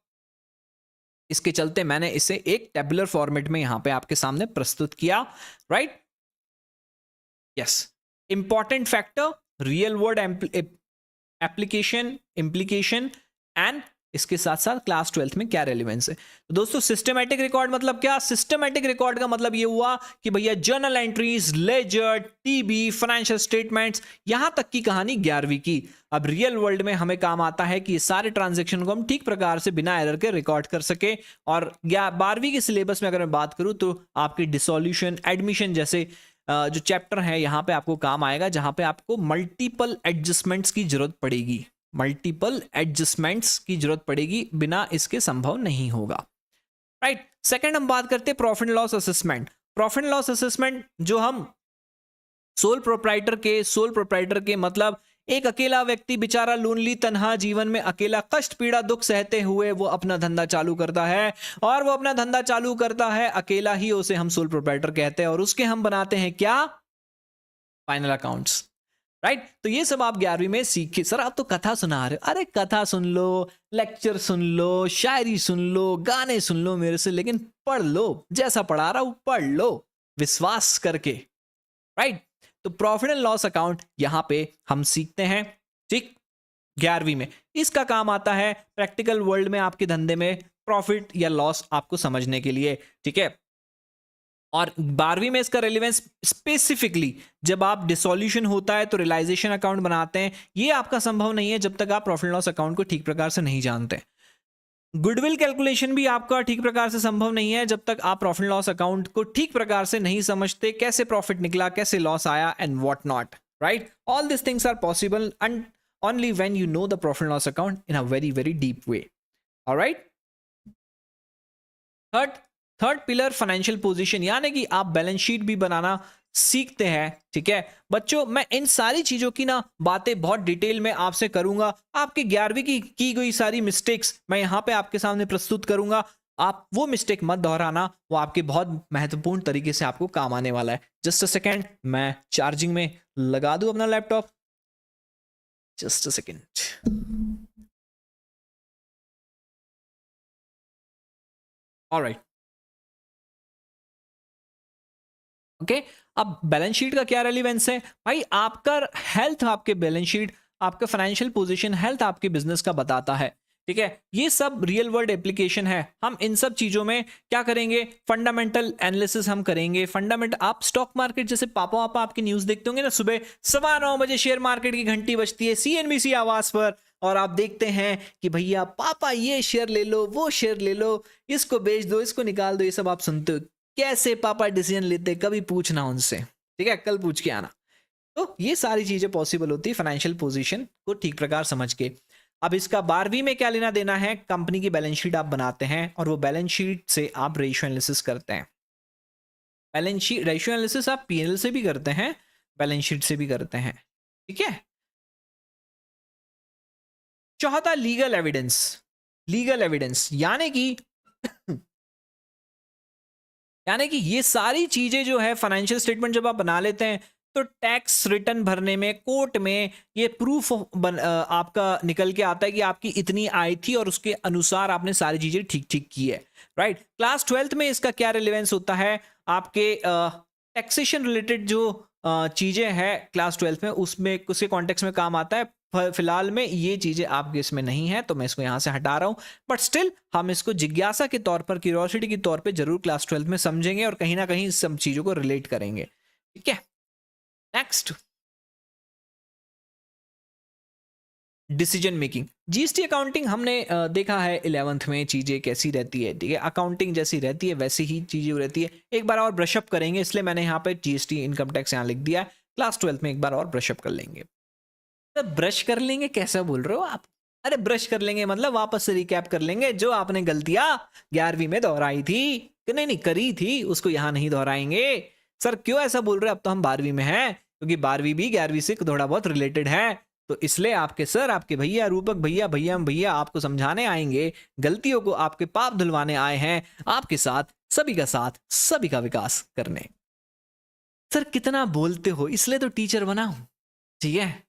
इसके चलते मैंने इसे एक टेबुलर फॉर्मेट में यहां पे आपके सामने प्रस्तुत किया, right? Yes, important factor, real world application, implication and इसके साथ साथ क्लास 12th में क्या रेलिवेंस है। तो दोस्तों सिस्टमैटिक रिकॉर्ड मतलब क्या? सिस्टमैटिक रिकॉर्ड का मतलब ये हुआ कि भैया journal entries, ledger, TB, financial statements, यहां तक की कहानी 11वीं की। अब रियल वर्ल्ड में हमें काम आता है कि ये सारे ट्रांजेक्शन को हम ठीक प्रकार से बिना एरर के रिकॉर्ड कर सके। और 12वीं के सिलेबस में अगर मैं बात करूं तो आपकी डिसोल्यूशन, एडमिशन जैसे जो चैप्टर है यहां पे आपको काम आएगा, जहां पे आपको मल्टीपल एडजस्टमेंट्स की जरूरत पड़ेगी, मल्टीपल एडजस्टमेंट्स की जरूरत पड़ेगी, बिना इसके संभव नहीं होगा, राइट? सेकंड हम बात करते हैं profit and loss assessment. Profit and loss assessment जो हम सोल प्रोप्राइटर के मतलब एक अकेला व्यक्ति बेचारा लोनली तन्हा जीवन में अकेला कष्ट पीड़ा दुख सहते हुए वो अपना धंधा चालू करता है, और वो अपना धंधा चालू करता है अकेला ही, उसे हम सोल प्रोप्राइटर कहते हैं, और उसके हम बनाते हैं क्या? Final accounts, right? तो ये सब आप 11वीं में सीखे। सर आप तो कथा सुना रहे हो, अरे कथा सुन लो, लेक्चर सुन लो, शायरी सुन लो, गाने सुन लो मेरे से, लेकिन पढ़ लो, जैसा पढ़ा रहा हूं पढ़ लो विश्वास करके, राइट? तो प्रॉफिट एंड लॉस अकाउंट यहां पे हम सीखते हैं, ठीक, 11वीं में। इसका काम आता है प्रैक्टिकल वर्ल्ड में आपके धंधे में प्रॉफिट या लॉस आपको समझने के लिए, ठीक है। और 12वीं में इसका रेलेवेंस स्पेसिफिकली जब आप डिसोल्यूशन होता है तो रियलाइजेशन अकाउंट बनाते हैं, ये आपका संभव नहीं है जब तक आप प्रॉफिट लॉस अकाउंट को ठीक प्रकार से नहीं जानते। गुडविल कैलकुलेशन भी आपका ठीक प्रकार से संभव नहीं है जब तक आप प्रॉफिट लॉस अकाउंट को ठीक प्रकार से नहीं समझते, कैसे प्रॉफिट निकला, कैसे लॉस आया and what not, right? All this things are possible only when you know the profit and loss account in a very very deep way. All right. Third pillar financial position, यानी कि आप balance sheet भी बनाना सीखते हैं। ठीक है बच्चों, मैं इन सारी चीजों की ना बातें बहुत डिटेल में आपसे करूंगा। आपके 11वीं की गई सारी मिस्टेक्स मैं यहां पे आपके सामने प्रस्तुत करूंगा। आप वो मिस्टेक मत दोहराना, वो आपके बहुत महत्वपूर्ण तरीके से आपको काम आने वाला है। जस्ट अ सेकेंड, मैं चार्जिंग में लगा दूं अपना laptop. Just a second. Alright, okay. अब बैलेंस शीट का क्या रेलिवेंस है भाई? आपका हेल्थ आपके बैलेंस शीट, आपका फाइनेंशियल पोजीशन, हेल्थ आपके बिजनेस का बताता है। ठीक है, ये सब रियल वर्ल्ड एप्लीकेशन है। हम इन सब चीजों में क्या करेंगे? फंडामेंटल एनालिसिस हम करेंगे। फंडामेंटल, आप स्टॉक मार्केट जैसे पापा आपकी न्यूज देखते होंगे ना, सुबह 9:15 बजे शेयर मार्केट की घंटी बजती है CNBC आवाज पर, और आप देखते हैं कि भैया पापा ये शेयर ले लो, वो शेयर ले लो, इसको बेच दो, इसको निकाल दो, ये सब आप सुनते हो। कैसे पापा डिसीजन लेते, कभी पूछना उनसे। ठीक है, कल पूछ के आना। तो ये सारी चीजें पॉसिबल होती है फाइनेंशियल पोजीशन को ठीक प्रकार समझ के। अब इसका 12वीं में क्या लेना देना है? कंपनी की बैलेंस शीट आप बनाते हैं और वो बैलेंस शीट से आप रेशियो एनालिसिस करते हैं। बैलेंस शीट रेशियो एनालिसिस आप P&L से भी करते हैं, बैलेंस शीट से भी करते हैं। ठीक है। चौथा, लीगल एविडेंस। लीगल एविडेंस यानी कि ये सारी चीजें जो है फाइनेंशियल स्टेटमेंट जब आप बना लेते हैं तो टैक्स रिटर्न भरने में, कोर्ट में ये प्रूफ आपका निकल के आता है कि आपकी इतनी आय थी और उसके अनुसार आपने सारी चीजें ठीक ठीक की है। राइट। क्लास 12th में इसका क्या रिलेवेंस होता है? आपके टैक्सेशन रिलेटेड जो चीजें हैं क्लास 12th में, उसमें उसके कॉन्टेक्स्ट में काम आता है। फिलहाल में ये चीजें आपके इसमें नहीं है तो मैं इसको यहां से हटा रहा हूं, बट स्टिल हम इसको जिज्ञासा के तौर पर, क्यूरियोसिटी के तौर पे जरूर क्लास 12th में समझेंगे और कहीं ना कहीं सब चीजों को रिलेट करेंगे। ठीक है। Next, decision making. GST accounting हमने देखा है 11th में चीजें कैसी रहती है। ठीक है, अकाउंटिंग जैसी रहती है वैसी ही चीजें रहती है। एक बार और ब्रशअप करेंगे, इसलिए मैंने यहाँ पे जीएसटी इनकम टैक्स यहाँ लिख दिया है। क्लास 12th में एक बार और ब्रशअप कर लेंगे। तो ब्रश कर लेंगे कैसा बोल रहे हो आप? अरे ब्रश कर लेंगे मतलब वापस से रिकैप कर लेंगे जो आपने गलतियां 11वीं में दोहराई थी, कि नहीं करी थी, उसको यहां नहीं दोहराएंगे। सर क्यों ऐसा बोल रहे हैं? अब तो हम 12वीं में हैं, क्योंकि 12वीं भी 11वीं से थोड़ा बहुत रिलेटेड है। तो इसलिए आपके सर, आपके भैया रूपक भैया, भैया आपको समझाने आएंगे, गलतियों को, आपके पाप धुलवाने आए हैं आपके साथ, सभी का साथ, सभी का विकास करने। सर कितना बोलते हो, इसलिए तो टीचर बना हूं। ठीक है,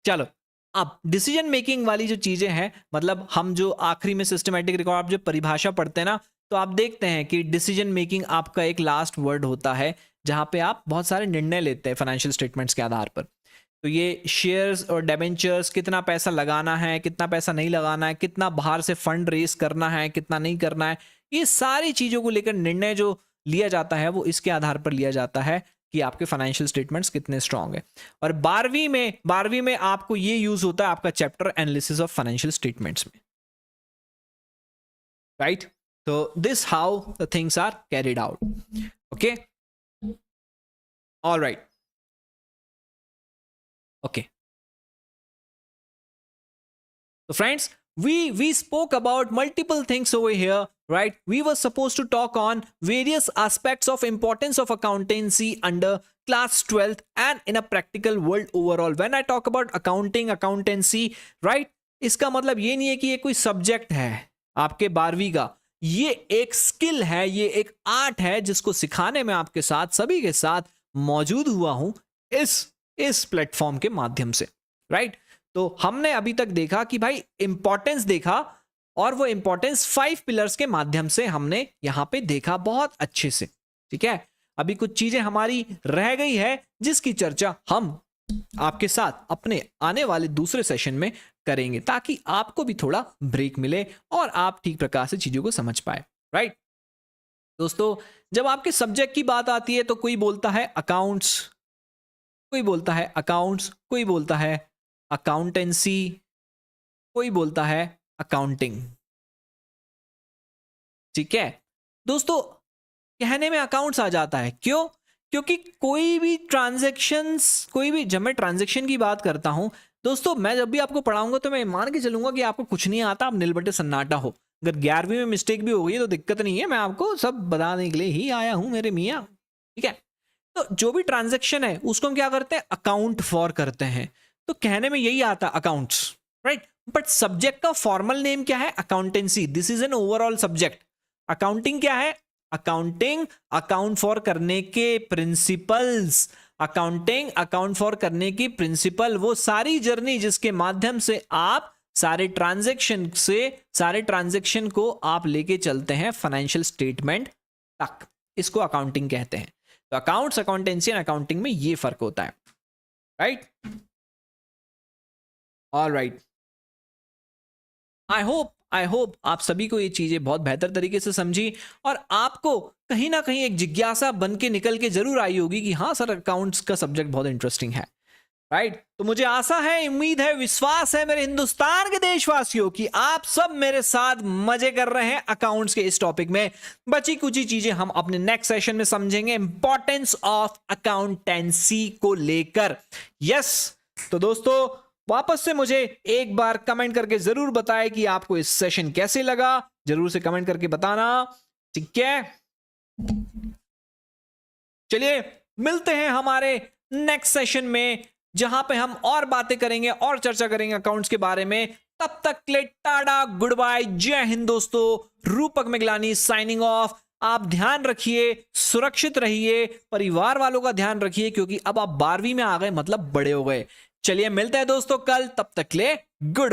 चलो। अब डिसीजन मेकिंग वाली जो चीजें हैं, मतलब हम जो आखिरी में सिस्टमैटिक रिकॉर्ड, आप जो परिभाषा पढ़ते हैं ना, तो आप देखते हैं कि डिसीजन मेकिंग आपका एक लास्ट वर्ड होता है जहां पे आप बहुत सारे निर्णय लेते हैं फाइनेंशियल स्टेटमेंट्स के आधार पर। तो ये शेयर्स और डेबेंचर्स, कितना पैसा लगाना है, कितना पैसा नहीं लगाना है, कितना बाहर से फंड रेस करना है, कितना नहीं करना है, ये सारी चीजों को लेकर निर्णय जो लिया जाता है वो इसके आधार पर लिया जाता है कि आपके फाइनेंशियल स्टेटमेंट्स कितने स्ट्रांग है। और 12वीं में आपको ये यूज होता है आपका chapter analysis of financial statements में। राइट। तो this how the things are carried out. Okay, alright, okay. So friends, we spoke about multiple things over here, right? We were supposed to talk on various aspects of importance of accountancy under class 12th and in a practical world overall. When I talk about accounting, accountancy, right? इसका मतलब ये नहीं है कि ये कोई subject है आपके 12वीं का, ये एक स्किल है, ये एक आर्ट है जिसको सिखाने में आपके साथ, सभी के साथ मौजूद हुआ हूं इस प्लेटफॉर्म के माध्यम से। राइट। तो हमने अभी तक देखा कि भाई इंपॉर्टेंस देखा, और वो इंपॉर्टेंस 5 पिलर्स के माध्यम से हमने यहां पे देखा बहुत अच्छे से। ठीक है, अभी कुछ चीजें हमारी रह गई है जिसकी चर्चा हम आपके साथ अपने आने वाले दूसरे सेशन में करेंगे, ताकि आपको भी थोड़ा ब्रेक मिले और आप ठीक प्रकार से चीजों को समझ पाए। राइट दोस्तों, जब आपके सब्जेक्ट की बात आती है तो कोई बोलता है अकाउंट्स, कोई बोलता है अकाउंट्स, कोई बोलता है अकाउंटेंसी, कोई बोलता है अकाउंटिंग। ठीक है दोस्तों, कहने में अकाउंट्स आ जाता है, क्यों? क्योंकि कोई भी ट्रांजैक्शंस, कोई भी, जब मैं ट्रांजैक्शन की बात करता हूं, दोस्तों मैं जब भी आपको पढ़ाऊंगा तो मैं मान के चलूंगा कि आपको कुछ नहीं आता, आप नीलबटे सन्नाटा हो। अगर 11वीं में मिस्टेक भी हो गई तो दिक्कत नहीं है, मैं आपको सब बताने के लिए ही आया हूं मेरे मियाँ, ठीक है। तो जो भी ट्रांजैक्शन है उसको हम क्या करते हैं, अकाउंट फॉर करते हैं। तो कहने में यही आता अकाउंट्स, राइट। बट सब्जेक्ट का फॉर्मल नेम क्या है, accountancy. This is an overall subject. Accounting क्या है, अकाउंटिंग अकाउंट फॉर करने के प्रिंसिपल्स। अकाउंटिंग अकाउंट फॉर करने की प्रिंसिपल, वो सारी जर्नी जिसके माध्यम से आप सारे ट्रांजैक्शन को आप लेके चलते हैं फाइनेंशियल स्टेटमेंट तक, इसको अकाउंटिंग कहते हैं। तो अकाउंट्स, अकाउंटेंसी एंड अकाउंटिंग में ये फर्क होता है, right. All right, I hope आप सभी को ये चीजें बहुत बेहतर तरीके से समझी और आपको कहीं ना कहीं एक जिज्ञासा बन के निकल के जरूर आई होगी कि हाँ सर, अकाउंट्स का सब्जेक्ट बहुत इंटरेस्टिंग है, राइट। तो मुझे आशा है, उम्मीद है, विश्वास है मेरे हिंदुस्तान के देशवासियों कि आप सब मेरे साथ मजे कर रहे हैं अकाउंट्स के इस टॉपिक में। बची कुछ चीजें हम अपने नेक्स्ट सेशन में समझेंगे, इंपॉर्टेंस ऑफ अकाउंटेंसी को लेकर। यस, तो दोस्तों वापस से मुझे एक बार कमेंट करके जरूर बताएं कि आपको इस सेशन कैसे लगा, जरूर से कमेंट करके बताना, ठीक है। चलिए मिलते हैं हमारे नेक्स्ट सेशन में, जहां पे हम और बातें करेंगे और चर्चा करेंगे अकाउंट्स के बारे में। तब तक के लिए टाटा, गुड बाय, जय हिंद दोस्तों। रूपक मिगलानी साइनिंग ऑफ। आप ध्यान रखिए, सुरक्षित रहिए, परिवार वालों का ध्यान रखिए, क्योंकि अब आप 12वीं में आ गए, मतलब बड़े हो गए। चलिए मिलते हैं दोस्तों कल, तब तक के लिए गुड